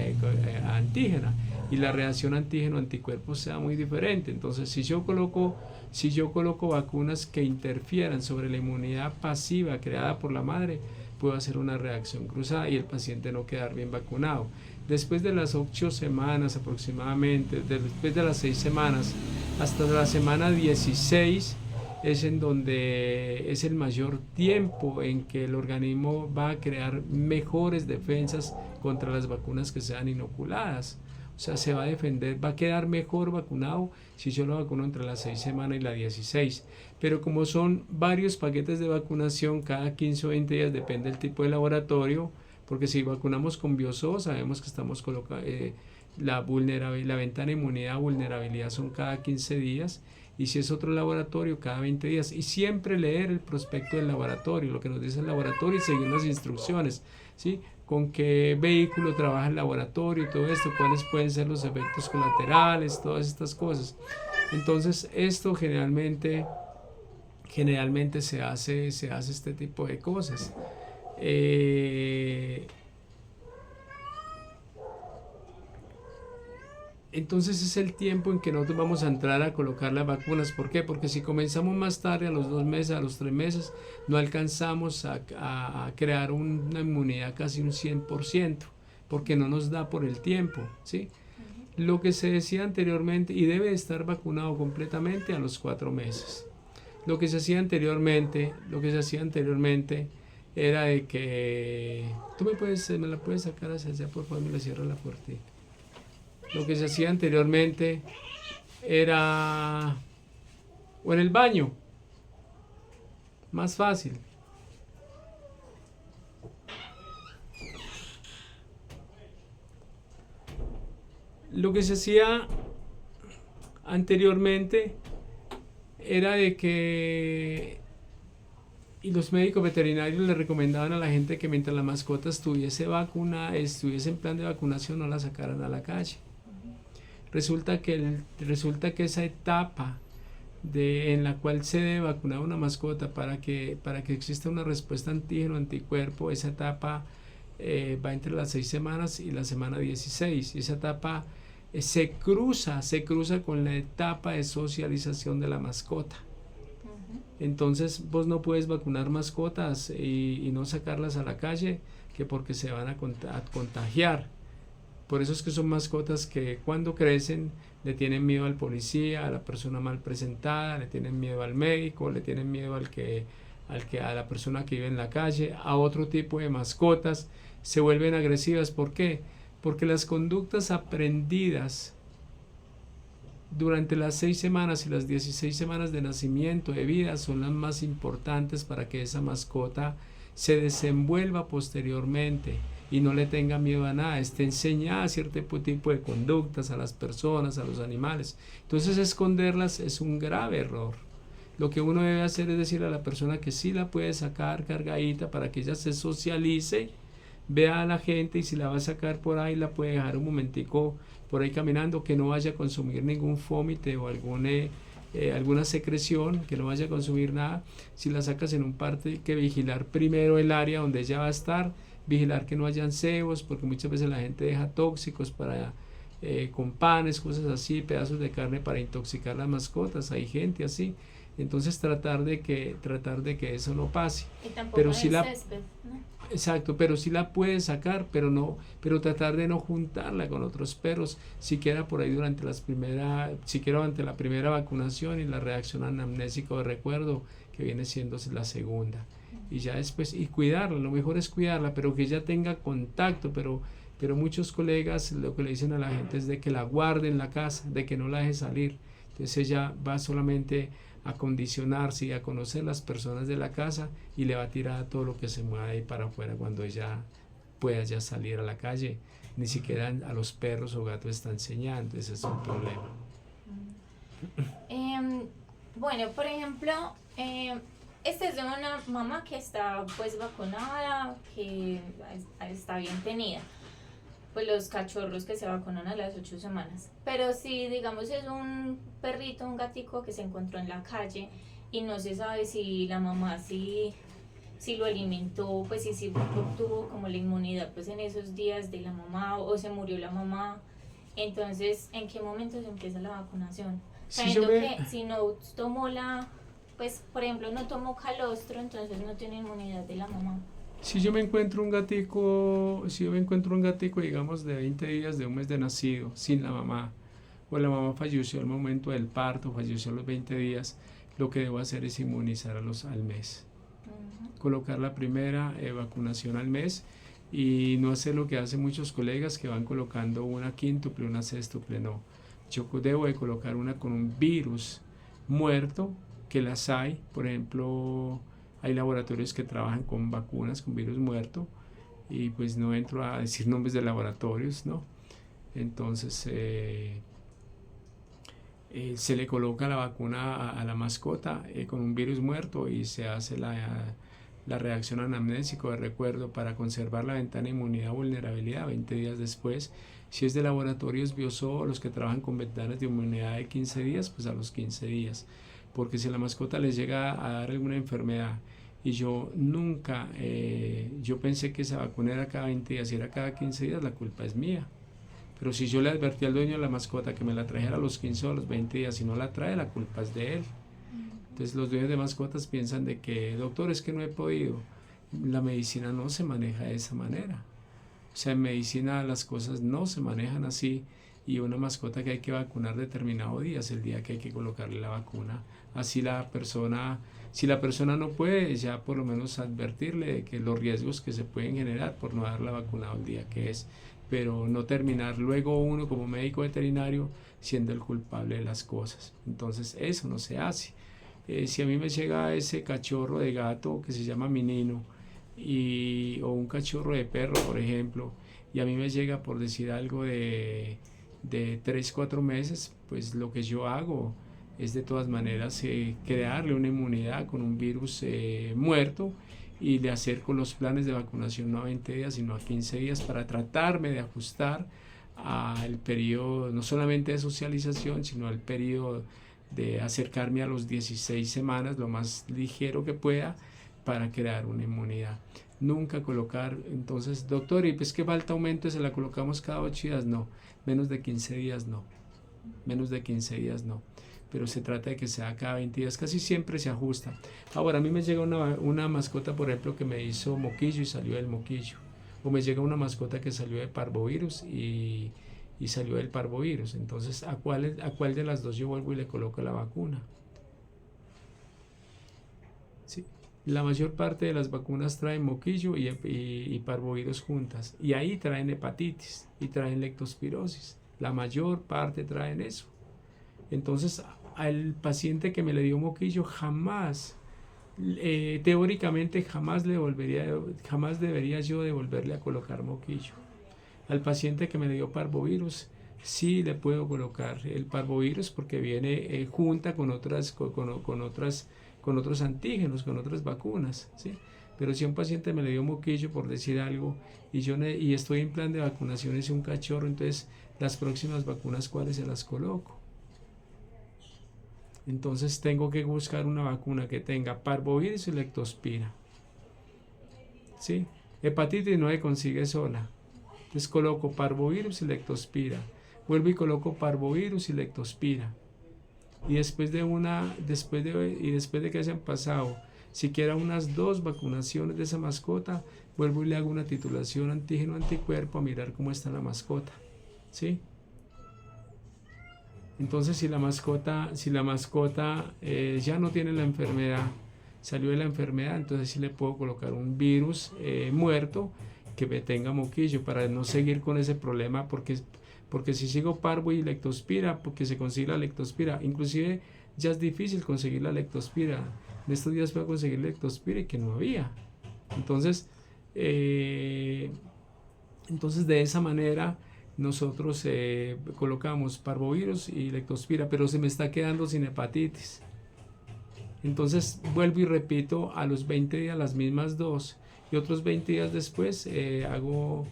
antígena, y la reacción antígeno-anticuerpos sea muy diferente. Entonces si yo coloco vacunas que interfieran sobre la inmunidad pasiva creada por la madre, puedo hacer una reacción cruzada y el paciente no quedar bien vacunado. Después de las 8 semanas aproximadamente, después de las 6 semanas hasta la semana 16, es en donde es el mayor tiempo en que el organismo va a crear mejores defensas contra las vacunas que sean inoculadas. O sea, se va a defender, va a quedar mejor vacunado si yo lo vacuno entre las 6 semanas y las 16. Pero como son varios paquetes de vacunación cada 15 o 20 días, depende del tipo de laboratorio, porque si vacunamos con Bioso, sabemos que estamos colocando la ventana de inmunidad, vulnerabilidad son cada 15 días, y si es otro laboratorio, cada 20 días. Y siempre leer el prospecto del laboratorio, lo que nos dice el laboratorio, y seguir las instrucciones, ¿sí? Con qué vehículo trabaja el laboratorio y todo esto, cuáles pueden ser los efectos colaterales, todas estas cosas. Entonces esto generalmente se hace este tipo de cosas. Entonces es el tiempo en que nosotros vamos a entrar a colocar las vacunas. ¿Por qué? Porque si comenzamos más tarde, a los 2 meses, a los 3 meses, no alcanzamos a crear una inmunidad casi un 100%, porque no nos da por el tiempo, ¿sí? Lo que se decía anteriormente, y debe estar vacunado completamente a los 4 meses. Lo que se hacía anteriormente era de que tú me la puedes sacar hacia allá, por favor, me la cierra la puertita. Lo que se hacía anteriormente era o en el baño, más fácil. Lo que se hacía anteriormente era de que Y los médicos veterinarios le recomendaban a la gente que mientras la mascota estuviese estuviese en plan de vacunación, no la sacaran a la calle. Resulta que esa etapa en la cual se debe vacunar una mascota para que exista una respuesta antígeno-anticuerpo, esa etapa va entre las 6 semanas y la semana 16. Y esa etapa se cruza con la etapa de socialización de la mascota. Entonces vos no puedes vacunar mascotas y no sacarlas a la calle, que porque se van a contagiar. Por eso es que son mascotas que cuando crecen le tienen miedo al policía, a la persona mal presentada, le tienen miedo al médico, le tienen miedo a la persona que vive en la calle, a otro tipo de mascotas, se vuelven agresivas. ¿Por qué? Porque las conductas aprendidas durante las 6 semanas y las 16 semanas de nacimiento, de vida, son las más importantes para que esa mascota se desenvuelva posteriormente y no le tenga miedo a nada, esté enseñada a cierto tipo de conductas a las personas, a los animales. Entonces esconderlas es un grave error. Lo que uno debe hacer es decirle a la persona que sí la puede sacar cargadita para que ella se socialice, vea a la gente, y si la va a sacar por ahí la puede dejar un momentico por ahí caminando, que no vaya a consumir ningún fómite o alguna secreción, que no vaya a consumir nada. Si la sacas en un parque, hay que vigilar primero el área donde ella va a estar, vigilar que no hayan cebos, porque muchas veces la gente deja tóxicos con panes, cosas así, pedazos de carne para intoxicar las mascotas. Hay gente así. Entonces tratar de que eso no pase. Y tampoco pero en si el la césped, ¿no? Exacto, pero sí la puedes sacar, pero tratar de no juntarla con otros perros, siquiera por ahí siquiera ante la primera vacunación y la reacción anamnésica de recuerdo, que viene siendo la segunda. Y ya después, y cuidarla, lo mejor es cuidarla, pero que ella tenga contacto, pero muchos colegas lo que le dicen a la gente es de que la guarde en la casa, de que no la deje salir. Entonces ella va solamente a condicionarse y a conocer las personas de la casa, y le va a tirar todo lo que se mueva ahí para afuera cuando ella pueda ya salir a la calle. Ni siquiera a los perros o gatos está enseñando. Ese es un problema. Bueno, por ejemplo, esta es de una mamá que está pues vacunada, que está bien tenida, pues los cachorros que se vacunan a las 8 semanas. Pero si digamos es un perrito, un gatico que se encontró en la calle y no se sabe si la mamá si lo alimentó, pues si obtuvo como la inmunidad pues en esos días de la mamá, o se murió la mamá, entonces ¿en qué momento se empieza la vacunación? Sabiendo que si no tomó pues por ejemplo no tomó calostro, entonces no tiene inmunidad de la mamá. Si yo me encuentro un gatico, digamos de 20 días, de un mes de nacido, sin la mamá, o la mamá falleció al momento del parto, falleció a los 20 días, lo que debo hacer es inmunizar al mes. Colocar la primera vacunación al mes, y no hacer lo que hacen muchos colegas, que van colocando una quíntuple, una sextuple. No, yo debo de colocar una con un virus muerto, que las hay. Por ejemplo, hay laboratorios que trabajan con vacunas con virus muerto, y pues no entro a decir nombres de laboratorios, ¿no? Entonces se le coloca la vacuna a la mascota con un virus muerto, y se hace la reacción anamnésica de recuerdo para conservar la ventana de inmunidad o vulnerabilidad 20 días después. Si es de laboratorios Bioso, los que trabajan con ventanas de inmunidad de 15 días, pues a los 15 días. Porque si a la mascota les llega a dar alguna enfermedad, y yo pensé que esa vacuna era cada 20 días y era cada 15 días, la culpa es mía. Pero si yo le advertí al dueño de la mascota que me la trajera a los 15 o a los 20 días y no la trae, la culpa es de él. Entonces los dueños de mascotas piensan de que, doctor, es que no he podido. La medicina no se maneja de esa manera. O sea, en medicina las cosas no se manejan así, y una mascota que hay que vacunar determinado día es el día que hay que colocarle la vacuna. Así si la persona no puede, ya por lo menos advertirle de que los riesgos que se pueden generar por no haberla vacunado el día que es, pero no terminar luego uno como médico veterinario siendo el culpable de las cosas. Entonces eso no se hace. Si a mí me llega ese cachorro de gato que se llama Minino, o un cachorro de perro, por ejemplo, y a mí me llega, por decir algo, de 3-4 meses, pues lo que yo hago es de todas maneras crearle una inmunidad con un virus muerto y de hacer con los planes de vacunación no a 20 días sino a 15 días para tratarme de ajustar al periodo no solamente de socialización sino al periodo de acercarme a los 16 semanas lo más ligero que pueda para crear una inmunidad. Nunca colocar, entonces, doctor, y pues que falta aumento, se la colocamos cada 8 días, no, menos de 15 días no, menos de 15 días no, pero se trata de que sea cada 20 días, casi siempre se ajusta. Ahora, a mí me llega una mascota, por ejemplo, que me hizo moquillo y salió del moquillo, o me llega una mascota que salió de parvovirus y salió del parvovirus, entonces, ¿a cuál de las dos yo vuelvo y le coloco la vacuna? ¿Sí? La mayor parte de las vacunas traen moquillo y parvovirus juntas. Y ahí traen hepatitis y traen leptospirosis. La mayor parte traen eso. Entonces, al paciente que me le dio moquillo jamás, teóricamente jamás debería yo devolverle a colocar moquillo. Al paciente que me le dio parvovirus, sí le puedo colocar el parvovirus porque viene junta con otros antígenos, con otras vacunas, ¿sí? Pero si a un paciente me le dio moquillo, por decir algo, y estoy en plan de vacunaciones y un cachorro, entonces las próximas vacunas, ¿cuáles se las coloco? Entonces tengo que buscar una vacuna que tenga parvovirus y leptospira, ¿sí? Hepatitis no se consigue sola, entonces coloco parvovirus y leptospira, vuelvo y coloco parvovirus y leptospira. Y después de que hayan pasado siquiera unas 2 vacunaciones de esa mascota, vuelvo y le hago una titulación antígeno-anticuerpo a mirar cómo está la mascota, ¿sí? Entonces si la mascota ya no tiene la enfermedad, salió de la enfermedad, entonces sí le puedo colocar un virus muerto que me tenga moquillo para no seguir con ese problema porque si sigo parvo y leptospira, porque se consigue la leptospira, inclusive ya es difícil conseguir la leptospira. En estos días puedo conseguir leptospira y que no había. Entonces de esa manera nosotros colocamos parvovirus y leptospira, pero se me está quedando sin hepatitis. Entonces vuelvo y repito a los 20 días las mismas 2 y otros 20 días después hago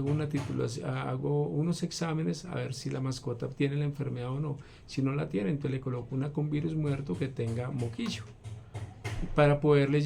una titulación, hago unos exámenes a ver si la mascota tiene la enfermedad o no. Si no la tiene, entonces le coloco una con virus muerto que tenga moquillo para poderle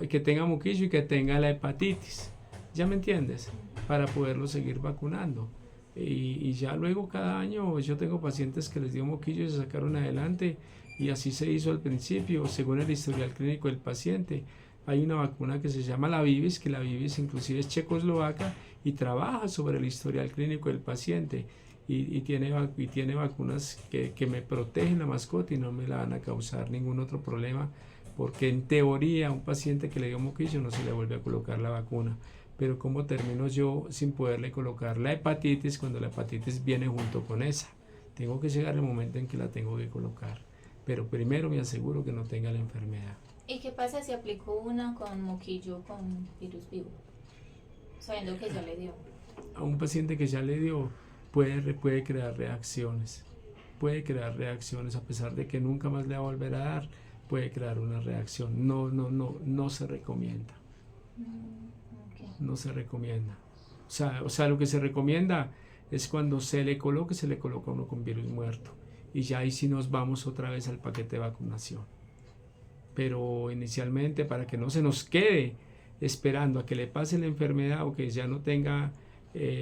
que tenga moquillo y que tenga la hepatitis, ¿ya me entiendes? Para poderlo seguir vacunando y ya luego cada año yo tengo pacientes que les dio moquillo y se sacaron adelante y así se hizo al principio según el historial clínico del paciente. Hay una vacuna que se llama la Vivis, que la Vivis inclusive es checoslovaca y trabaja sobre el historial clínico del paciente y tiene vacunas que me protegen la mascota y no me la van a causar ningún otro problema porque en teoría a un paciente que le dio moquillo no se le vuelve a colocar la vacuna. Pero ¿cómo termino yo sin poderle colocar la hepatitis cuando la hepatitis viene junto con esa? Tengo que llegar el momento en que la tengo que colocar, pero primero me aseguro que no tenga la enfermedad. ¿Y qué pasa si aplicó una con moquillo con virus vivo, sabiendo que ya le dio? A un paciente que ya le dio puede crear reacciones, a pesar de que nunca más le va a volver a dar, puede crear una reacción. No se recomienda. Okay. No se recomienda. O sea, lo que se recomienda es cuando se le coloca uno con virus muerto y ya ahí sí nos vamos otra vez al paquete de vacunación. Pero inicialmente para que no se nos quede esperando a que le pase la enfermedad o que ya no tenga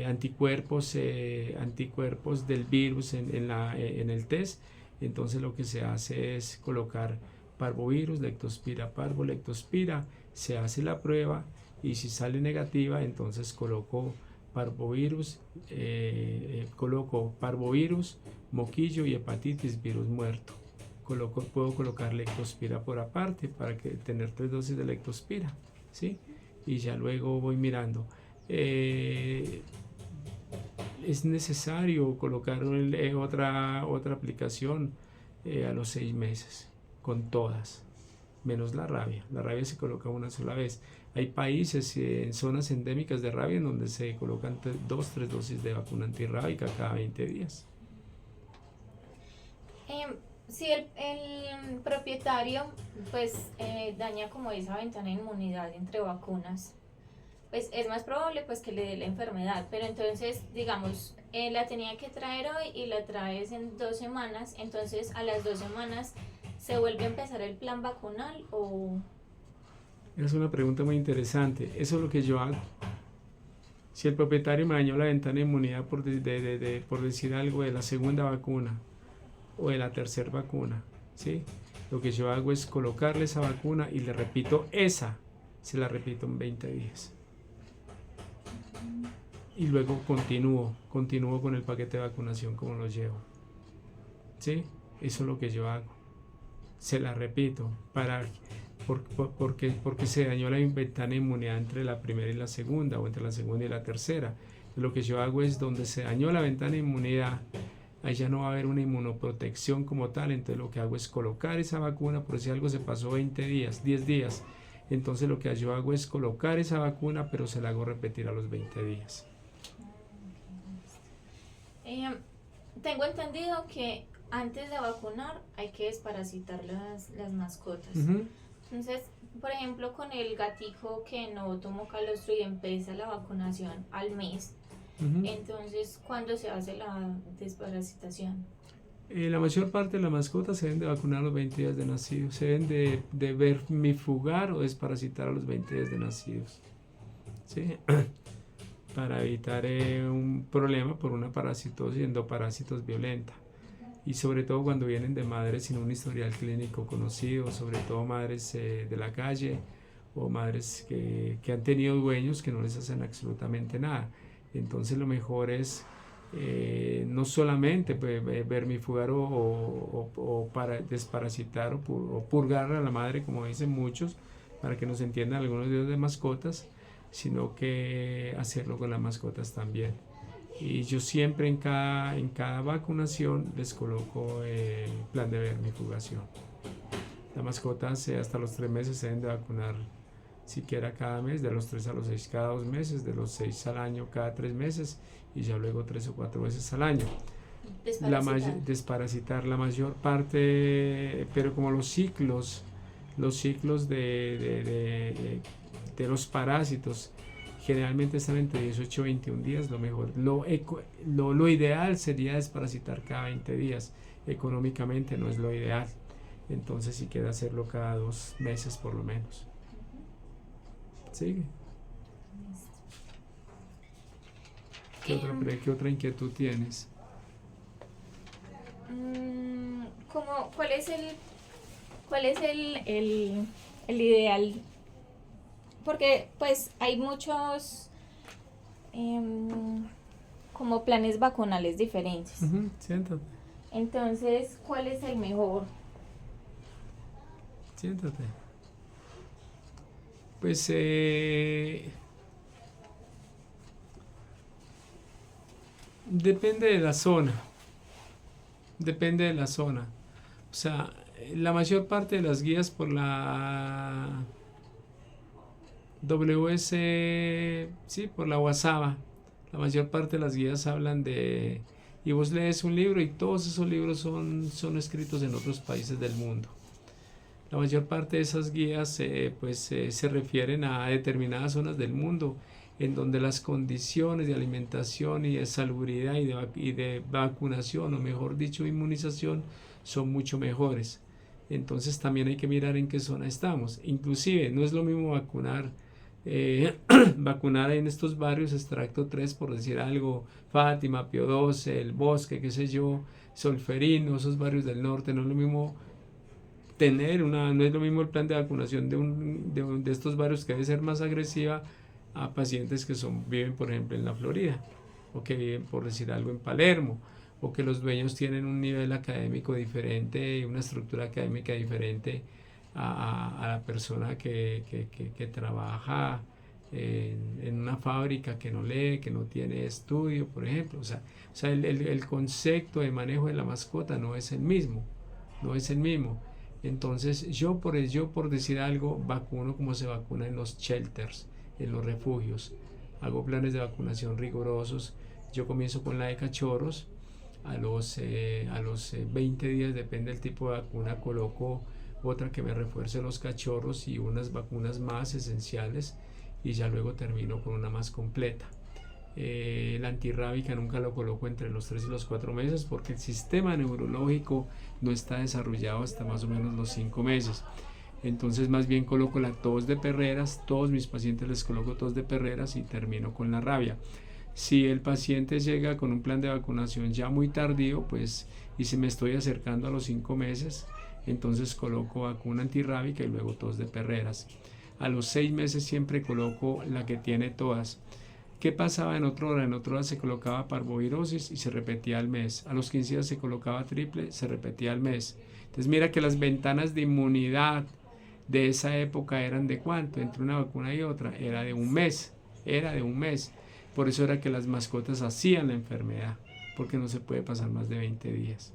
anticuerpos del virus en el test, entonces lo que se hace es colocar parvovirus, leptospira, parvo, leptospira, se hace la prueba y si sale negativa entonces coloco parvovirus, moquillo y hepatitis, virus muerto. Puedo colocar leptospira por aparte para tener 3 dosis de leptospira, ¿sí? Y ya luego voy mirando. Es necesario colocar otra aplicación a los 6 meses, con todas, menos la rabia. La rabia se coloca una sola vez. Hay países en zonas endémicas de rabia en donde se colocan 2-3 dosis de vacuna antirrábica cada 20 días. si el propietario pues daña como esa ventana de inmunidad entre vacunas, pues es más probable pues que le dé la enfermedad, pero entonces digamos la tenía que traer hoy y la traes en 2 semanas, entonces a las 2 semanas se vuelve a empezar el plan vacunal o... Es una pregunta muy interesante. Eso es lo que yo hago. Si el propietario me dañó la ventana de inmunidad por decir algo de la segunda vacuna o de la tercera vacuna, ¿sí? Lo que yo hago es colocarle esa vacuna y le repito se la repito en 20 días. Y luego continúo con el paquete de vacunación como lo llevo. ¿Sí? Eso es lo que yo hago. Se la repito porque se dañó la ventana de inmunidad entre la primera y la segunda o entre la segunda y la tercera. Lo que yo hago es donde se dañó la ventana de inmunidad, ahí ya no va a haber una inmunoprotección como tal, entonces lo que hago es colocar esa vacuna, por si algo se pasó 20 días, 10 días, entonces lo que yo hago es colocar esa vacuna, pero se la hago repetir a los 20 días. Tengo entendido que antes de vacunar hay que desparasitar las mascotas. Entonces, por ejemplo, con el gatico que no tomó calostro y empieza la vacunación al mes, entonces, ¿cuándo se hace la desparasitación? La mayor parte de las mascotas se deben de vacunar a los 20 días de nacidos, se deben de vermifugar o desparasitar a los 20 días de nacidos, ¿sí? Para evitar un problema por una parasitosis endoparásitos violenta. Y sobre todo cuando vienen de madres sin un historial clínico conocido, sobre todo madres de la calle o madres que han tenido dueños que no les hacen absolutamente nada. Entonces lo mejor es no solamente vermifugar o para desparasitar o purgar a la madre, como dicen muchos, para que nos entiendan algunos de mascotas, sino que hacerlo con las mascotas también. Y yo siempre en cada vacunación les coloco el plan de vermifugación. Las mascotas hasta los 3 meses se deben de vacunar siquiera cada mes, de los 3 a los 6 cada 2 meses, de los 6 al año cada 3 meses y ya luego 3 o 4 veces al año. Desparasitar la mayor parte, pero como los ciclos de los parásitos generalmente están entre 18 y 21 días, lo mejor. Lo ideal sería desparasitar cada 20 días. Económicamente no es lo ideal. Entonces si quiere hacerlo cada 2 meses por lo menos. ¿Sigue? ¿Qué otra inquietud tienes? ¿Cuál es el ideal? Porque pues hay muchos como planes vacunales diferentes. Siéntate. Entonces, ¿cuál es el mejor? Siéntate. Pues depende de la zona. Depende de la zona. O sea, la mayor parte de las guías por la por la WhatsApp, la mayor parte de las guías hablan de... Y vos lees un libro y todos esos libros son escritos en otros países del mundo. La mayor parte de esas guías se refieren a determinadas zonas del mundo en donde las condiciones de alimentación y de salubridad y de vacunación, o mejor dicho, inmunización, son mucho mejores. Entonces también hay que mirar en qué zona estamos. Inclusive no es lo mismo vacunar en estos barrios extracto 3, por decir algo, Fátima, Pío 12, El Bosque, qué sé yo, Solferino, esos barrios del norte. No es lo mismo no es lo mismo el plan de vacunación de estos barrios, que debe ser más agresiva, a pacientes que viven, por ejemplo, en la Florida, o que viven, por decir algo, en Palermo, o que los dueños tienen un nivel académico diferente y una estructura académica diferente a la persona que trabaja en una fábrica, que no lee, que no tiene estudio, por ejemplo. O sea el concepto de manejo de la mascota no es el mismo. Entonces yo por decir algo, vacuno como se vacuna en los shelters, en los refugios. Hago planes de vacunación rigurosos. Yo comienzo con la de cachorros, A los 20 días, depende del tipo de vacuna, coloco otra que me refuerce los cachorros y unas vacunas más esenciales, y ya luego termino con una más completa. La antirrábica nunca lo coloco entre los 3 y los 4 meses porque el sistema neurológico no está desarrollado hasta más o menos los 5 meses. Entonces más bien coloco la tos de perreras, todos mis pacientes les coloco tos de perreras y termino con la rabia. Si el paciente llega con un plan de vacunación ya muy tardío, pues, y si me estoy acercando a los 5 meses, entonces coloco vacuna antirrábica y luego tos de perreras. A los 6 meses siempre coloco la que tiene todas. ¿Qué pasaba en otra hora? En otra hora se colocaba parvovirosis y se repetía al mes. A los 15 días se colocaba triple, se repetía al mes. Entonces mira que las ventanas de inmunidad de esa época eran ¿de cuánto? Entre una vacuna y otra. Era de un mes. Por eso era que las mascotas hacían la enfermedad, porque no se puede pasar más de 20 días.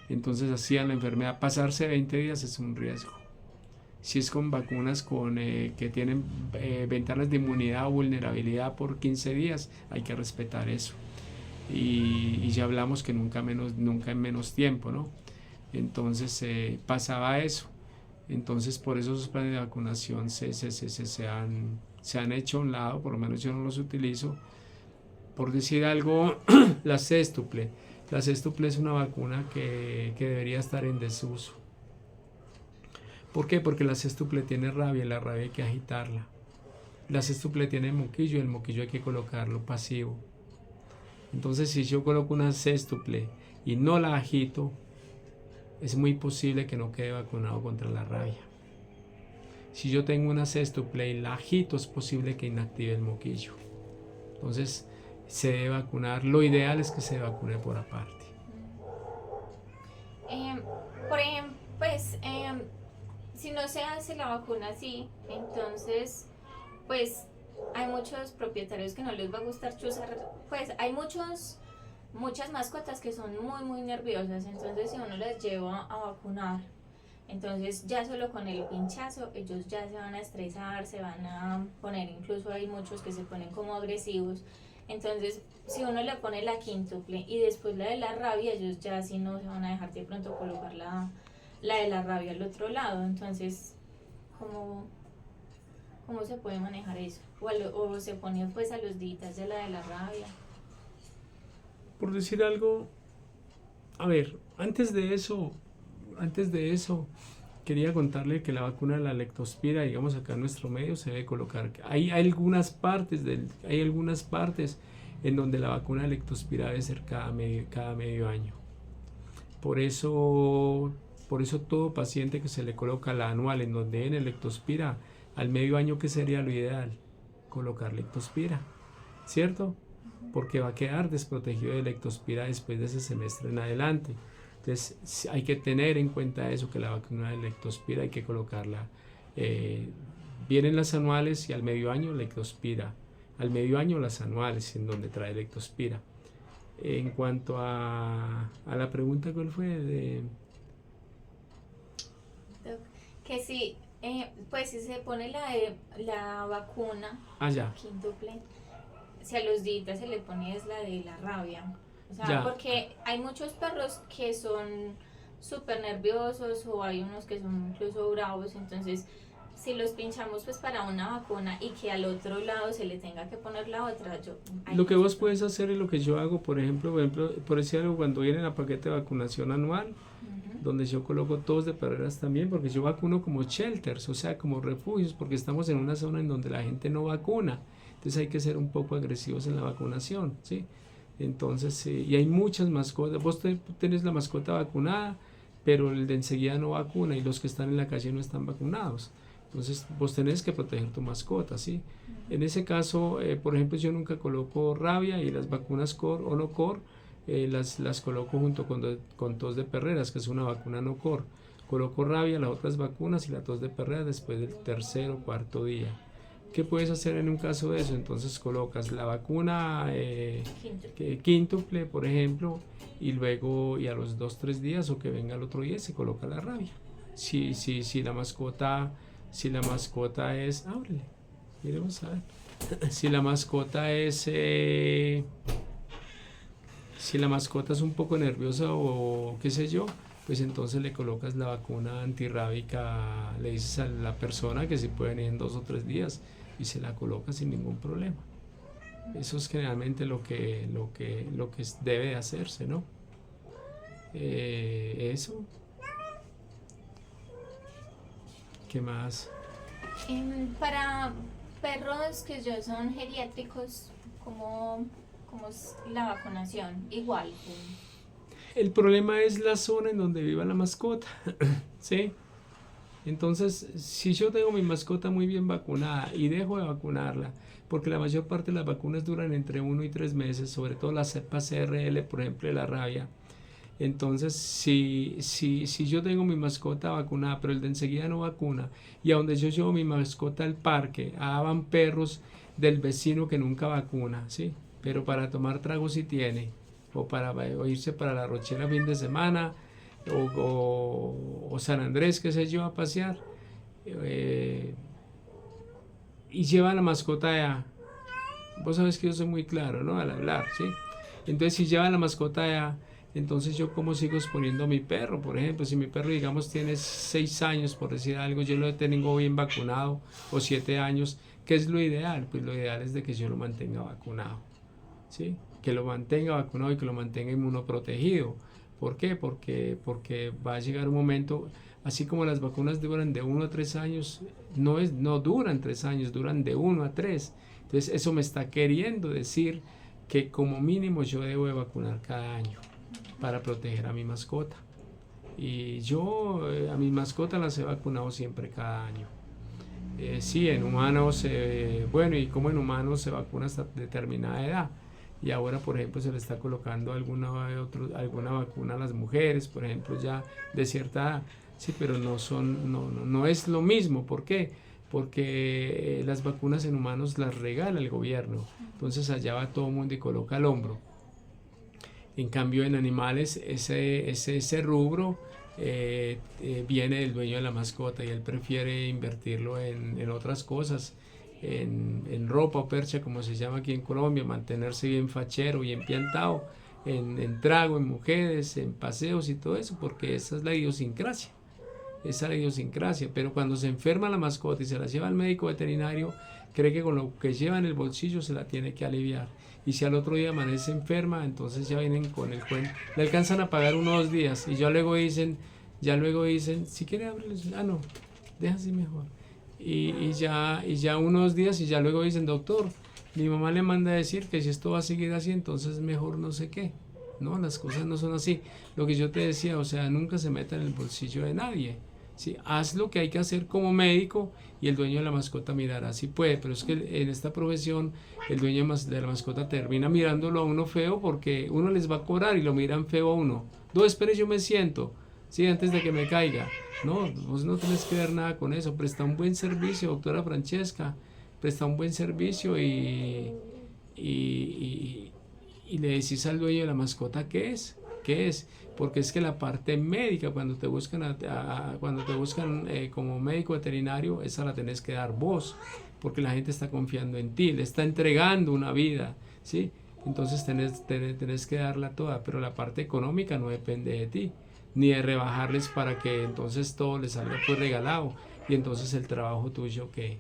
Entonces hacían la enfermedad. Pasarse 20 días es un riesgo. Si es con vacunas que tienen ventanas de inmunidad o vulnerabilidad por 15 días, hay que respetar eso. Y ya hablamos que nunca en menos tiempo, ¿no? Entonces pasaba eso. Entonces por eso esos planes de vacunación se han hecho a un lado, por lo menos yo no los utilizo. Por decir algo, la sextuple. La sextuple es una vacuna que debería estar en desuso. ¿Por qué? Porque la sextuple tiene rabia y la rabia hay que agitarla. La sextuple tiene moquillo y el moquillo hay que colocarlo pasivo. Entonces si yo coloco una sextuple y no la agito, es muy posible que no quede vacunado contra la rabia. Si yo tengo una sextuple y la agito, es posible que inactive el moquillo. Entonces se debe vacunar. Lo ideal es que se vacune por aparte. Por ejemplo, pues si no se hace la vacuna así, entonces pues hay muchos propietarios que no les va a gustar chuzar. Pues hay muchas mascotas que son muy nerviosas, entonces si uno las lleva a vacunar, entonces ya solo con el pinchazo ellos ya se van a estresar, se van a poner, incluso hay muchos que se ponen como agresivos. Entonces si uno le pone la quíntuple y después la de la rabia, ellos ya sí no se van a dejar de pronto colocar la de la rabia al otro lado. Entonces ¿cómo se puede manejar eso? O se pone pues a los días de la rabia. Por decir algo, a ver, antes de eso, quería contarle que la vacuna de la leptospira, digamos acá en nuestro medio, se debe colocar. Hay algunas partes en donde la vacuna de leptospira debe ser cada medio año. Por eso todo paciente que se le coloca la anual en donde viene leptospira, al medio año, ¿qué sería lo ideal? Colocar leptospira, ¿cierto? Porque va a quedar desprotegido de leptospira después de ese semestre en adelante. Entonces hay que tener en cuenta eso, que la vacuna de leptospira hay que colocarla. Vienen las anuales y al medio año leptospira. Al medio año las anuales, en donde trae leptospira. En cuanto a la pregunta, ¿cuál fue? Que si, pues si se pone la vacuna, quíntuple, si a los días se le pone es la de la rabia. O sea, porque hay muchos perros que son súper nerviosos o hay unos que son incluso bravos, entonces si los pinchamos pues para una vacuna y que al otro lado se le tenga que poner la otra, lo que vos puedes hacer y lo que yo hago, por ejemplo, por decir algo, cuando viene la paquete de vacunación anual, donde yo coloco tos de perreras también, porque yo vacuno como shelters, o sea, como refugios, porque estamos en una zona en donde la gente no vacuna, entonces hay que ser un poco agresivos en la vacunación, ¿sí? Entonces, y hay muchas mascotas, vos tenés la mascota vacunada, pero el de enseguida no vacuna y los que están en la calle no están vacunados. Entonces vos tenés que proteger tu mascota, ¿sí? En ese caso, por ejemplo, yo nunca coloco rabia y las vacunas COR o no COR, las coloco junto con tos de perreras, que es una vacuna no COR. Coloco rabia, las otras vacunas y la tos de perreras después del tercer o cuarto día. ¿Qué puedes hacer en un caso de eso? Entonces colocas la vacuna quíntuple, por ejemplo, y luego y a los 2-3 días o que venga el otro día se coloca la rabia. Si la mascota es, ábrele, miremos a ver. Si la mascota es Si la mascota es un poco nerviosa o qué sé yo, pues entonces le colocas la vacuna antirrábica, le dices a la persona que si pueden ir en 2 o 3 días y se la coloca sin ningún problema. Eso es generalmente lo que debe de hacerse, ¿no? Eso. ¿Qué más? Para perros que ya son geriátricos, ¿cómo es la vacunación? Igual. El problema es la zona en donde viva la mascota, ¿sí? Entonces, si yo tengo mi mascota muy bien vacunada y dejo de vacunarla, porque la mayor parte de las vacunas duran entre 1 y 3 meses, sobre todo la cepa CRL, por ejemplo, de la rabia. Entonces, si yo tengo mi mascota vacunada, pero el de enseguida no vacuna, y a donde yo llevo mi mascota al parque, van perros del vecino que nunca vacuna, ¿sí? Pero para tomar trago sí tiene, o irse para la Rochela fin de semana, o San Andrés, qué sé yo, a pasear, y lleva la mascota allá. Vos sabes que yo soy muy claro, ¿no? Al hablar, ¿sí? Entonces, si lleva la mascota allá, entonces yo cómo sigo exponiendo a mi perro. Por ejemplo, si mi perro, digamos, tiene 6 años, por decir algo, yo lo tengo bien vacunado, o 7 años, ¿qué es lo ideal? Pues lo ideal es de que yo lo mantenga vacunado, ¿sí? Que lo mantenga vacunado y que lo mantenga inmunoprotegido. ¿Por qué? Porque va a llegar un momento, así como las vacunas duran de 1 a 3 años, no duran 3 años, duran de 1 a 3. Entonces eso me está queriendo decir que como mínimo yo debo de vacunar cada año para proteger a mi mascota. Y yo a mi mascota las he vacunado siempre cada año. Sí, en humanos, bueno, y como en humanos se vacuna hasta determinada edad. Y ahora, por ejemplo, se le está colocando alguna vacuna a las mujeres, por ejemplo, ya de cierta edad. Sí, pero no es lo mismo. ¿Por qué? Porque las vacunas en humanos las regala el gobierno. Entonces allá va todo el mundo y coloca el hombro. En cambio, en animales, ese rubro viene del dueño de la mascota y él prefiere invertirlo en otras cosas, en ropa o percha, como se llama aquí en Colombia, mantenerse bien fachero, bien piantado, en trago, en mujeres, en paseos y todo eso, porque esa es la idiosincrasia. Esa es la idiosincrasia. Pero cuando se enferma la mascota y se la lleva al médico veterinario, cree que con lo que lleva en el bolsillo se la tiene que aliviar. Y si al otro día amanece enferma, entonces ya vienen con el cuento. Le alcanzan a pagar 1 o 2 días y ya luego dicen, si quiere ábreles, no, deja así mejor. Y ya unos días y ya luego dicen, doctor, mi mamá le manda a decir que si esto va a seguir así, entonces mejor no sé qué. No, las cosas no son así. Lo que yo te decía, o sea, nunca se meta en el bolsillo de nadie. ¿Sí? Haz lo que hay que hacer como médico y el dueño de la mascota mirará si puede, pero es que en esta profesión el dueño de la mascota termina mirándolo a uno feo porque uno les va a cobrar y lo miran feo a uno. No, espere, yo me siento, ¿sí? Antes de que me caiga. No, vos no tenés que ver nada con eso. Presta un buen servicio, doctora Francesca, presta un buen servicio y le decís al dueño de la mascota qué es, porque es que la parte médica cuando te buscan como médico veterinario, esa la tenés que dar vos, porque la gente está confiando en ti, le está entregando una vida, ¿sí? Entonces tenés que darla toda, pero la parte económica no depende de ti, ni de rebajarles para que entonces todo les salga pues regalado, y entonces el trabajo tuyo que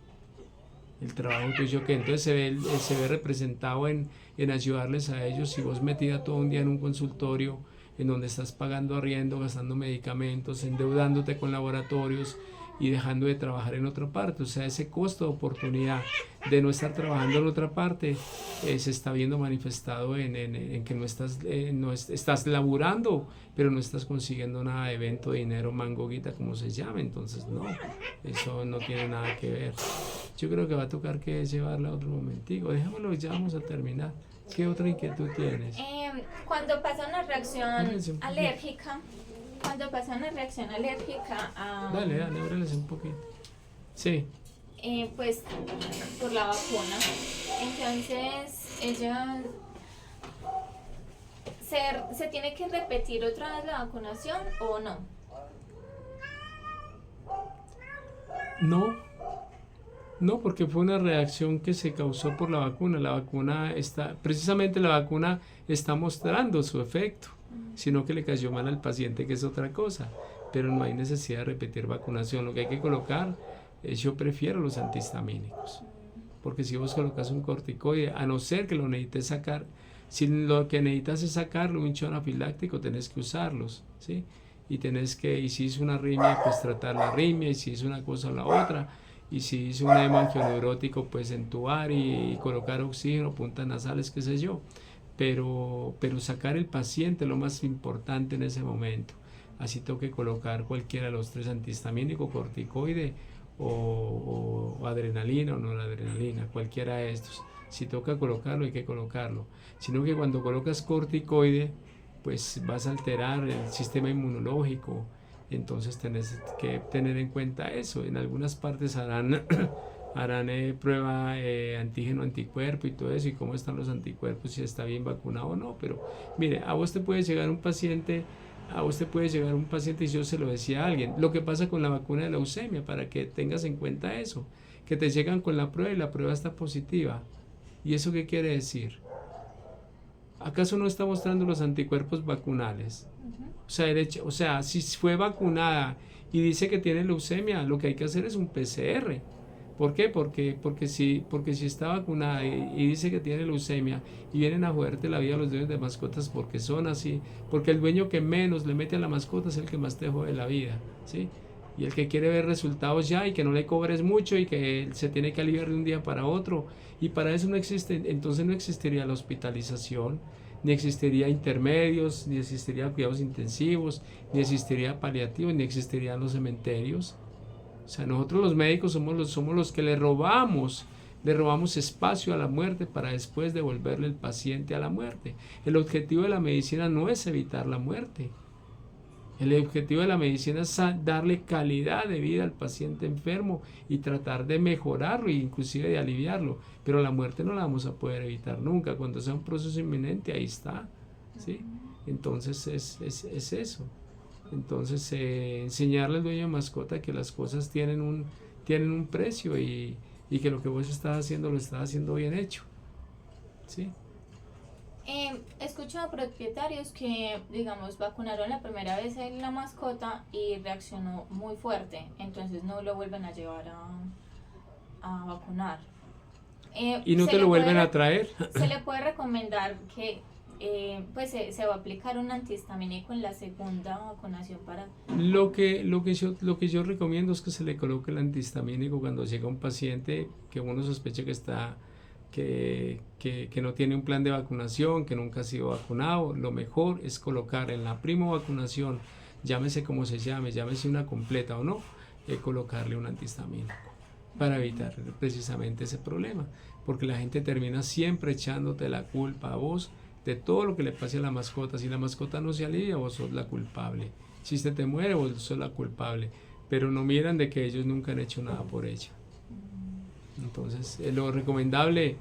entonces se ve representado en ayudarles a ellos. Si vos metida todo un día en un consultorio en donde estás pagando arriendo, gastando medicamentos, endeudándote con laboratorios y dejando de trabajar en otra parte, o sea, ese costo de oportunidad de no estar trabajando en otra parte se está viendo manifestado en que estás laburando, pero no estás consiguiendo nada de evento, dinero, mango, guita, como se llama. Entonces no, eso no tiene nada que ver. Yo creo que va a tocar que llevarla a otro momentico. Dejémoslo, ya vamos a terminar. ¿Qué otra inquietud tienes? Cuando pasa una reacción alérgica, a... Dale, ábrele un poquito. Sí. Pues por la vacuna. Entonces ella se tiene que repetir otra vez la vacunación o no. No, porque fue una reacción que se causó por la vacuna. La vacuna está, precisamente la vacuna está mostrando su efecto, sino que le cayó mal al paciente, que es otra cosa. Pero no hay necesidad de repetir vacunación. Lo que hay que colocar es, yo prefiero los antihistamínicos. Porque si vos colocas un corticoide, a no ser que lo necesites sacar, si lo que necesitas es sacarlo, un hinchón anafiláctico, tenés que usarlos, ¿sí? Y tenés que, y si es una arritmia, pues tratar la arritmia, y si es una cosa o la otra, y si es un edema angioneurótico, pues entubar y colocar oxígeno, puntas nasales, qué sé yo. Pero sacar el paciente es lo más importante en ese momento. Así tengo que colocar cualquiera de los tres antihistamínicos, corticoide o adrenalina o noradrenalina, cualquiera de estos. Si toca colocarlo, hay que colocarlo. Sino que cuando colocas corticoide, pues vas a alterar el sistema inmunológico. Entonces tenés que tener en cuenta eso. En algunas partes harán prueba antígeno anticuerpo y todo eso, y cómo están los anticuerpos, si está bien vacunado o no. Pero mire, a vos te puede llegar un paciente, y yo se lo decía a alguien, lo que pasa con la vacuna de leucemia, para que tengas en cuenta eso, que te llegan con la prueba y la prueba está positiva. ¿Y eso qué quiere decir? ¿Acaso no está mostrando los anticuerpos vacunales? O sea, si fue vacunada y dice que tiene leucemia, lo que hay que hacer es un PCR. ¿Por qué? Porque si está vacunada y dice que tiene leucemia y vienen a joderte la vida a los dueños de mascotas porque son así, porque el dueño que menos le mete a la mascota es el que más te jode la vida, ¿sí? Y el que quiere ver resultados ya y que no le cobres mucho y que se tiene que aliviar de un día para otro, y para eso no existe, entonces no existiría la hospitalización, ni existiría intermedios, ni existiría cuidados intensivos, ni existiría paliativos, ni existirían los cementerios. O sea, nosotros los médicos somos los que le robamos espacio a la muerte para después devolverle el paciente a la muerte. El objetivo de la medicina no es evitar la muerte. El objetivo de la medicina es darle calidad de vida al paciente enfermo y tratar de mejorarlo e inclusive de aliviarlo. Pero la muerte no la vamos a poder evitar nunca. Cuando sea un proceso inminente, ahí está, ¿sí? Entonces es eso. Entonces enseñarle al dueño de mascota que las cosas tienen un precio, y que lo que vos estás haciendo lo estás haciendo bien hecho, ¿sí? He escuchado propietarios que, digamos, vacunaron la primera vez a la mascota y reaccionó muy fuerte, entonces no lo vuelven a llevar a vacunar. Y no te lo vuelven a traer. Se le puede recomendar que pues se va a aplicar un antihistamínico en la segunda vacunación para... Lo que yo recomiendo es que se le coloque el antihistamínico cuando llega un paciente que uno sospecha que no tiene un plan de vacunación, que nunca ha sido vacunado. Lo mejor es colocar en la primo vacunación, llámese como se llame, llámese una completa o no, colocarle un antihistamínico para evitar precisamente ese problema, porque la gente termina siempre echándote la culpa a vos de todo lo que le pase a la mascota. Si la mascota no se alivia, vos sos la culpable. Si se te muere, vos sos la culpable. Pero no miran de que ellos nunca han hecho nada por ella. Entonces, lo recomendable,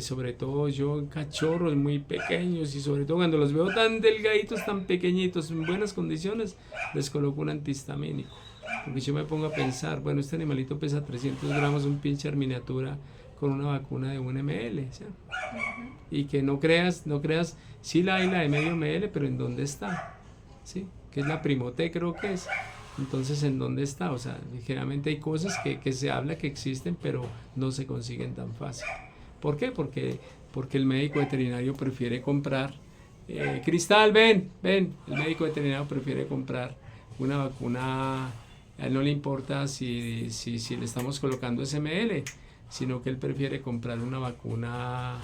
sobre todo yo en cachorros muy pequeños, y sobre todo cuando los veo tan delgaditos, tan pequeñitos, en buenas condiciones, les coloco un antihistamínico. Porque yo me pongo a pensar, bueno, este animalito pesa 300 gramos, un pincher miniatura con una vacuna de 1 ml, ¿sí? Y que no creas, sí la hay la de medio ml, pero ¿en dónde está? ¿Sí? Que es la Primotec, creo que es. Entonces, ¿en dónde está? O sea, ligeramente hay cosas que se habla que existen, pero no se consiguen tan fácil. ¿Por qué? Porque el médico veterinario prefiere comprar, Cristal, ven, el médico veterinario prefiere comprar una vacuna. A él no le importa si le estamos colocando SML, sino que él prefiere comprar una vacuna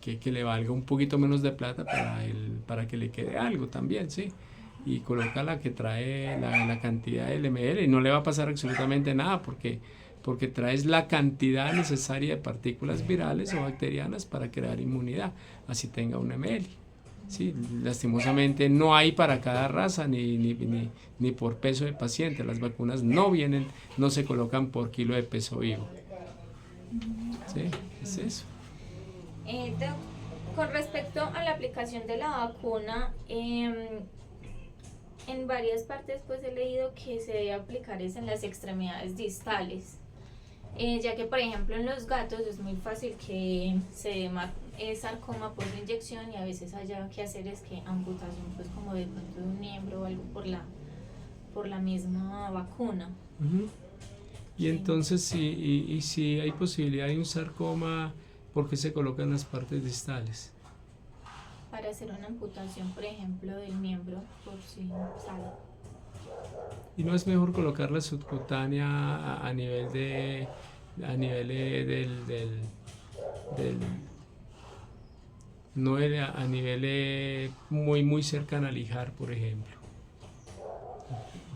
que le valga un poquito menos de plata para que le quede algo también, ¿sí? Y coloca la que trae la cantidad de ml, y no le va a pasar absolutamente nada porque traes la cantidad necesaria de partículas virales o bacterianas para crear inmunidad, así tenga 1 ml. Sí, lastimosamente no hay para cada raza ni por peso de paciente. Las vacunas no se colocan por kilo de peso vivo. Sí, es eso. Con respecto a la aplicación de la vacuna, en varias partes pues he leído que se debe aplicar es en las extremidades distales, ya que por ejemplo en los gatos es muy fácil que se dé sarcoma por la inyección y a veces haya que hacer es que amputación pues como de pronto de un miembro o algo por la misma vacuna. Ujú. Y Sí. entonces, si hay posibilidad de un sarcoma, ¿por qué se colocan las partes distales? Para hacer una amputación por ejemplo del miembro por si sale. ¿Y no es mejor colocar la subcutánea a nivel del no a nivel muy cercana al ijar, por ejemplo?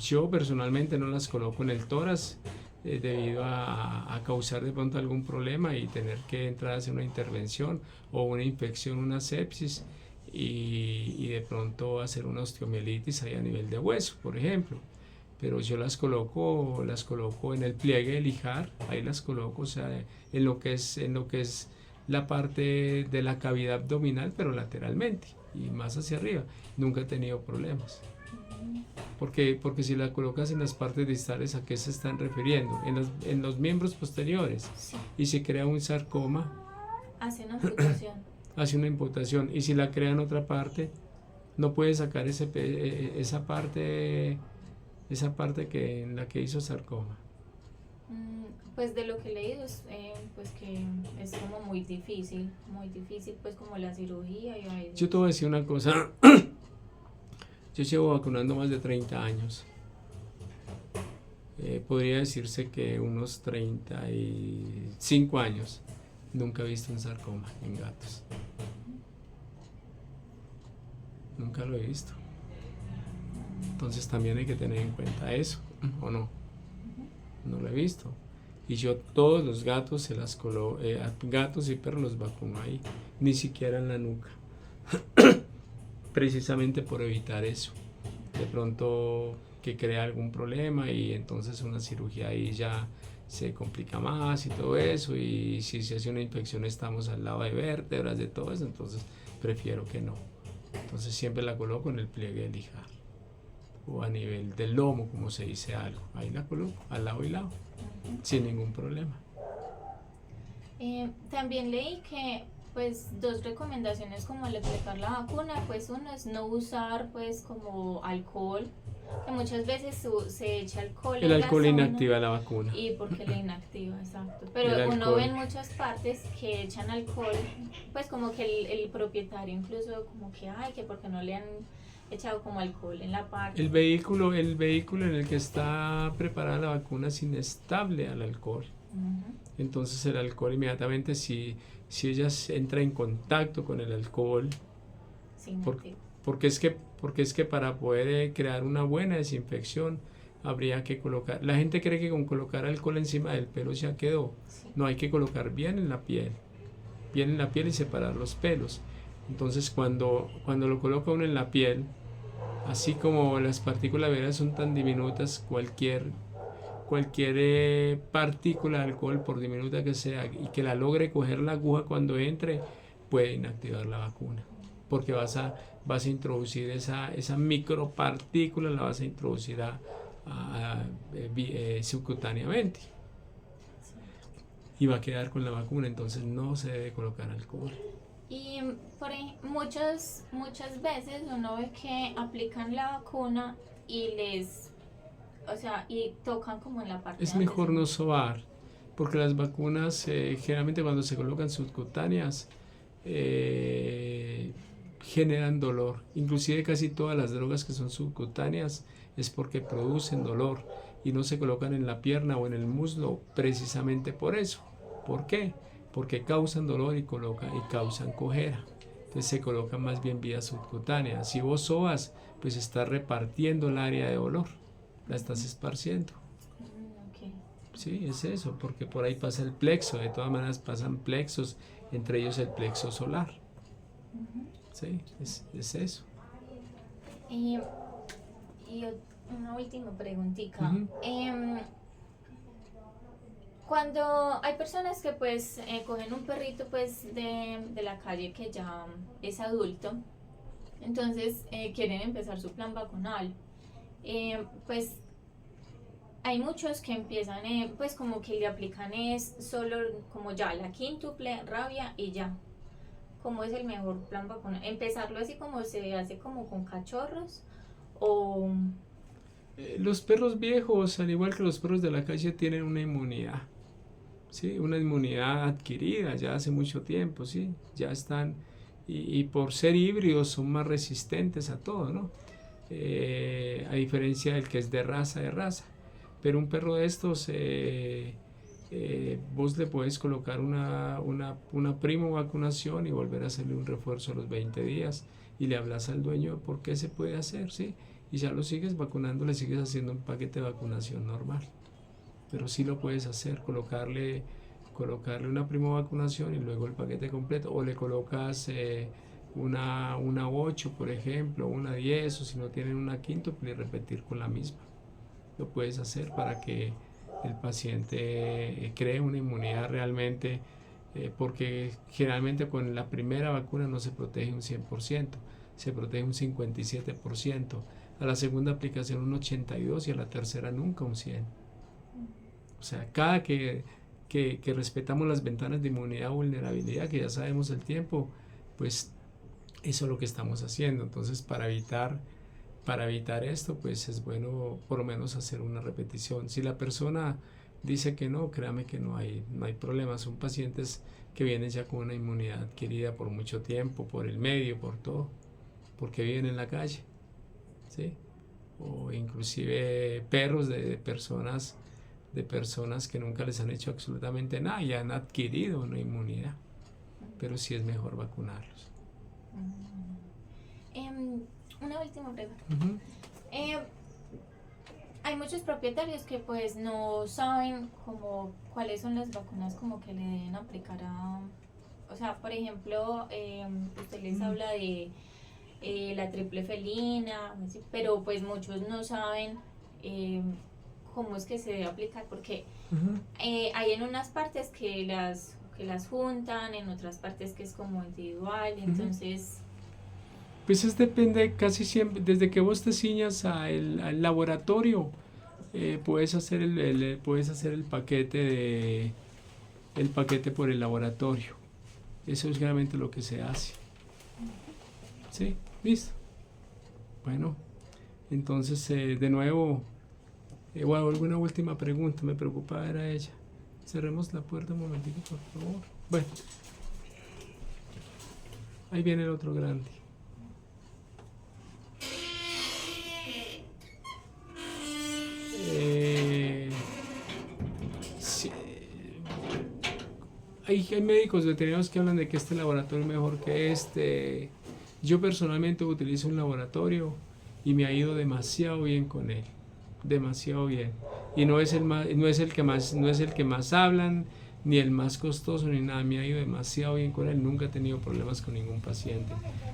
Yo personalmente no las coloco en el tórax debido a causar de pronto algún problema y tener que entrar a hacer una intervención o una infección, una sepsis y de pronto hacer una osteomielitis ahí a nivel de hueso, por ejemplo. Pero yo las coloco en el pliegue del ijar, ahí las coloco, o sea, en lo que es la parte de la cavidad abdominal, pero lateralmente y más hacia arriba. Nunca he tenido problemas. Porque si la colocas en las partes distales, ¿a qué se están refiriendo? En los miembros posteriores. Sí. Y si crea un sarcoma, Hace una amputación. hace una imputación. Y si la crea en otra parte, no puede sacar esa parte que en la que hizo sarcoma. Pues de lo que he leído es pues que es como muy difícil pues como la cirugía y a veces... Yo te voy a decir una cosa. Yo llevo vacunando más de 30 años. Podría decirse que unos 35 años nunca he visto un sarcoma en gatos. Nunca lo he visto. Entonces también hay que tener en cuenta eso, ¿o no? No lo he visto. Y yo todos los gatos se las coloco, gatos y perros los vacuno ahí, ni siquiera en la nuca. Precisamente por evitar eso. De pronto que crea algún problema y entonces una cirugía ahí ya se complica más y todo eso, y si se hace una infección estamos al lado de vértebras, de todo eso, entonces prefiero que no. Entonces siempre la coloco en el pliegue del ijar o a nivel del lomo, como se dice algo. Ahí la coloco, al lado y lado, sin ningún problema. También leí que pues dos recomendaciones como al aplicar la vacuna, pues uno es no usar pues como alcohol, que muchas veces se echa alcohol El en alcohol la zona, inactiva la vacuna. y porque la inactiva, exacto. El Pero uno alcohol. ve en muchas partes que echan alcohol, pues como que el propietario incluso como que, ay, que porque no le han echado como alcohol en la parte. El vehículo en el que está preparada la vacuna es inestable al alcohol. Entonces el alcohol inmediatamente, si ella entra en contacto con el alcohol, Sí, porque es que para poder crear una buena desinfección habría que colocar, la gente cree que con colocar alcohol encima del pelo ya quedó. sí. No, hay que colocar bien en la piel y separar los pelos. Entonces cuando lo coloca uno en la piel, así como las partículas veras son tan diminutas, cualquier partícula de alcohol, por diminuta que sea, y que la logre coger la aguja cuando entre, puede inactivar la vacuna, porque vas a introducir esa micropartícula, la vas a introducir subcutáneamente y va a quedar con la vacuna. Entonces no se debe colocar alcohol. Y muchas veces uno ve que aplican la vacuna y y tocan como en la parte. Es mejor no sobar, porque las vacunas generalmente cuando se colocan subcutáneas generan dolor. Inclusive casi todas las drogas que son subcutáneas es porque producen dolor y no se colocan en la pierna o en el muslo precisamente por eso. ¿Por qué? Porque causan dolor y causan cojera. Entonces se colocan más bien vía subcutánea. Si vos sobas, pues estás repartiendo el área de dolor, la estás esparciendo. Okay. Sí, es eso, porque por ahí pasa el plexo. De todas maneras pasan plexos, entre ellos el plexo solar. Sí, es eso. Y una última preguntita. Cuando hay personas que pues cogen un perrito pues de la calle que ya es adulto, entonces quieren empezar su plan vacunal, Pues hay muchos que empiezan, pues como que le aplican es solo como ya la quíntuple rabia y ya. ¿Cómo es el mejor plan vacuna? ¿Empezarlo así como se hace como con cachorros? O... Los perros viejos, al igual que los perros de la calle, tienen una inmunidad, ¿sí? Una inmunidad adquirida ya hace mucho tiempo, ¿sí? Ya están, y por ser híbridos son más resistentes a todo, ¿no? A diferencia del que es de raza, pero un perro de estos, vos le puedes colocar una primo vacunación y volver a hacerle un refuerzo a los 20 días y le hablas al dueño por qué se puede hacer, ¿sí? Y ya lo sigues vacunando, le sigues haciendo un paquete de vacunación normal, pero sí lo puedes hacer, colocarle una primo vacunación y luego el paquete completo, o le colocas una 8 por ejemplo, una 10, o si no tienen una quíntuple, repetir con la misma. Lo puedes hacer para que el paciente cree una inmunidad realmente, porque generalmente con la primera vacuna no se protege un 100%, se protege un 57%, a la segunda aplicación un 82% y a la tercera nunca un 100%. O sea, cada que respetamos las ventanas de inmunidad o vulnerabilidad, que ya sabemos el tiempo, pues eso es lo que estamos haciendo. Entonces, para evitar esto, pues es bueno por lo menos hacer una repetición. Si la persona dice que no, créame que no hay problema. Son pacientes que vienen ya con una inmunidad adquirida por mucho tiempo, por el medio, por todo, porque viven en la calle, ¿sí? O inclusive perros de personas que nunca les han hecho absolutamente nada y han adquirido una inmunidad, pero sí es mejor vacunarlos. Una última pregunta. Uh-huh. Hay muchos propietarios que pues no saben como cuáles son las vacunas como que le deben aplicar a... O sea, por ejemplo, usted les habla de la triple felina, pero pues muchos no saben cómo es que se debe aplicar, porque hay en unas partes que las juntan, en otras partes que es como individual, entonces... Pues es depende casi siempre, desde que vos te ciñas al laboratorio, puedes hacer el paquete por el laboratorio. Eso es realmente lo que se hace. ¿Sí? ¿Listo? Bueno, entonces de nuevo, alguna última pregunta, me preocupa era ella. Cerremos la puerta un momentito, por favor. Bueno, ahí viene el otro grande. Sí, hay médicos veterinarios que hablan de que este laboratorio es mejor que este. Yo personalmente utilizo un laboratorio y me ha ido demasiado bien con él, demasiado bien. Y no es el que más hablan, ni el más costoso, ni nada. Me ha ido demasiado bien con él. Nunca he tenido problemas con ningún paciente.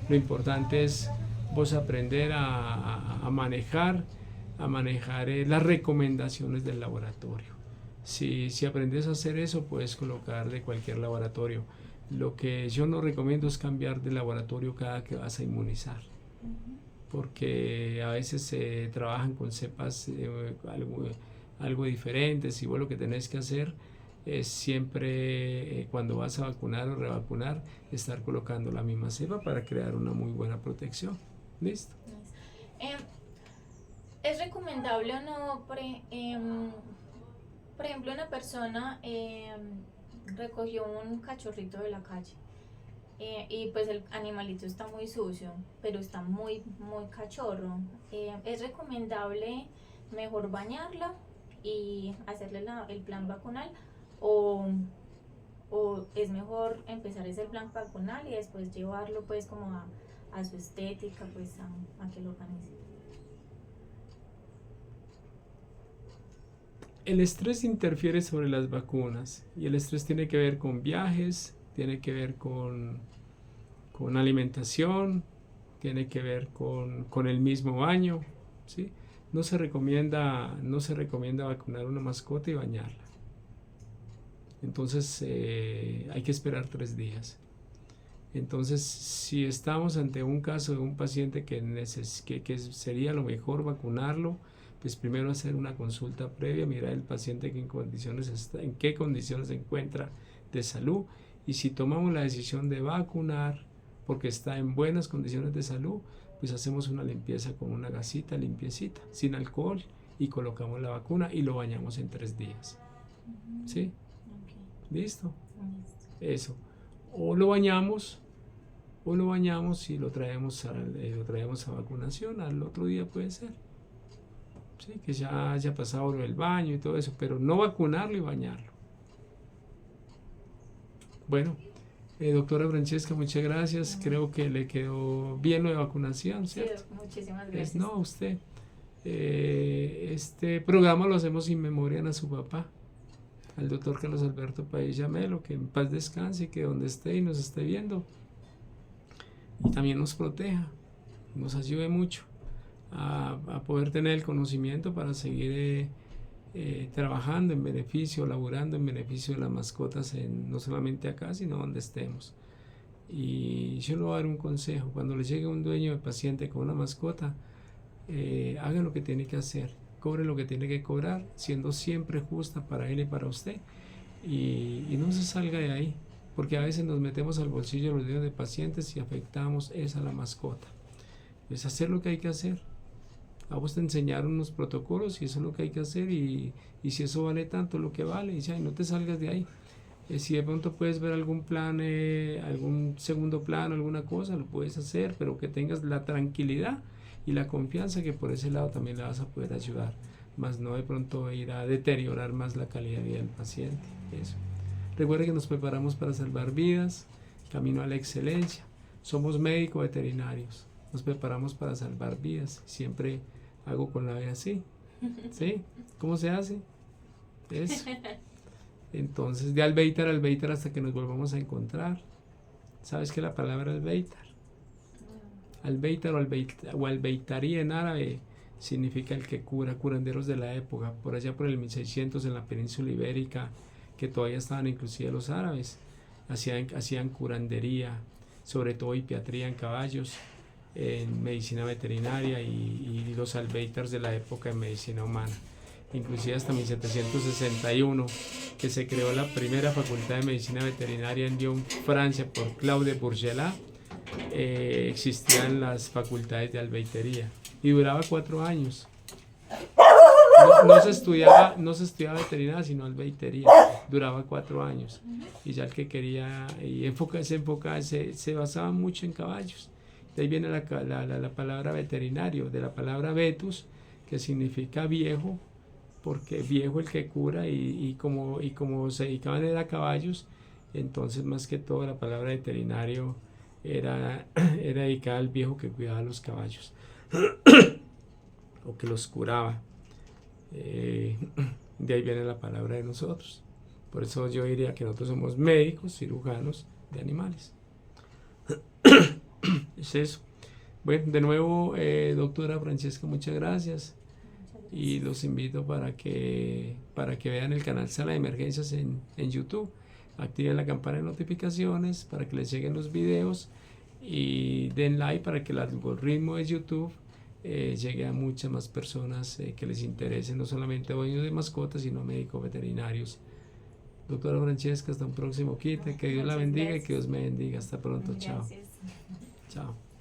Lo importante es vos aprender a manejar las recomendaciones del laboratorio. Si aprendes a hacer eso, puedes colocar de cualquier laboratorio. Lo que yo no recomiendo es cambiar de laboratorio cada que vas a inmunizar, porque a veces se trabajan con cepas algo diferentes, y vos lo que tenés que hacer es siempre, cuando vas a vacunar o revacunar, estar colocando la misma cepa para crear una muy buena protección. ¿Listo? ¿Es recomendable o no, por ejemplo, una persona recogió un cachorrito de la calle y pues el animalito está muy sucio, pero está muy, muy cachorro? ¿Es recomendable mejor bañarlo y hacerle el plan vacunal, o es mejor empezar ese plan vacunal y después llevarlo pues como a su estética, pues a que lo organice? El estrés interfiere sobre las vacunas, y el estrés tiene que ver con viajes, tiene que ver con alimentación, tiene que ver con el mismo baño, ¿sí? No se recomienda vacunar una mascota y bañarla. Entonces hay que esperar 3 días. Entonces, si estamos ante un caso de un paciente que sería lo mejor vacunarlo, pues primero hacer una consulta previa, mirar el paciente en qué condiciones se encuentra de salud, y si tomamos la decisión de vacunar porque está en buenas condiciones de salud, pues hacemos una limpieza con una gasita limpiecita, sin alcohol, y colocamos la vacuna y lo bañamos en 3 días. ¿Sí? ¿Listo? Eso. O lo bañamos y lo traemos a vacunación, al otro día puede ser. Sí, que ya haya pasado el baño y todo eso, pero no vacunarlo y bañarlo. Bueno, doctora Francesca, muchas gracias. Creo que le quedó bien lo de vacunación, ¿cierto? Sí, muchísimas gracias. No, usted. Este programa lo hacemos in memoriam a su papá, al doctor Carlos Alberto Padilla Melo, que en paz descanse y que donde esté y nos esté viendo, y también nos proteja, nos ayude mucho a poder tener el conocimiento para seguir trabajando en beneficio, laborando en beneficio de las mascotas, no solamente acá, sino donde estemos. Y yo le voy a dar un consejo: cuando le llegue un dueño de paciente con una mascota, haga lo que tiene que hacer, cobre lo que tiene que cobrar, siendo siempre justa para él y para usted, y no se salga de ahí, porque a veces nos metemos al bolsillo de los dueños de pacientes y afectamos a la mascota. Es hacer lo que hay que hacer. A vos te enseñaron unos protocolos y eso es lo que hay que hacer, y si eso vale tanto, lo que vale, y ya, y no te salgas de ahí. Si de pronto puedes ver algún plan, algún segundo plano, alguna cosa, lo puedes hacer, pero que tengas la tranquilidad y la confianza que por ese lado también le vas a poder ayudar, más no de pronto ir a deteriorar más la calidad de vida del paciente. Eso. Recuerden que nos preparamos para salvar vidas, camino a la excelencia. Somos médicos veterinarios, nos preparamos para salvar vidas. Siempre hago con la B así, ¿sí? ¿Cómo se hace? Eso. Entonces, de albeitar a albeitar hasta que nos volvamos a encontrar. ¿Sabes qué es la palabra albeitar? Albeitar o albeitarí en árabe significa el que cura, curanderos de la época, por allá por el 1600 en la península ibérica, que todavía estaban inclusive los árabes, hacían curandería, sobre todo hipiatría en caballos, en medicina veterinaria, y los albeitars de la época en medicina humana. Inclusive hasta 1761, que se creó la primera facultad de medicina veterinaria en Lyon, Francia, por Claude Bourgelat, existían las facultades de albeitería y duraba 4 años. No se estudiaba veterinaria, sino albeitería. Duraba 4 años, y ya el que quería se basaba mucho en caballos. De ahí viene la palabra veterinario, de la palabra vetus, que significa viejo, porque viejo el que cura, y como se dedicaban a caballos, entonces más que todo la palabra veterinario era dedicada al viejo que cuidaba los caballos o que los curaba. De ahí viene la palabra de nosotros. Por eso yo diría que nosotros somos médicos cirujanos de animales. Es eso. Bueno, de nuevo, doctora Francesca, muchas gracias, y los invito para que vean el canal Sala de Emergencias en YouTube. Activen la campana de notificaciones para que les lleguen los videos, y den like para que el algoritmo de YouTube llegue a muchas más personas que les interesen, no solamente dueños de mascotas, sino médicos veterinarios. Doctora Francesca, hasta un próximo kit. Que Dios la bendiga y que Dios me bendiga. Hasta pronto. Chao. Gracias. Chao.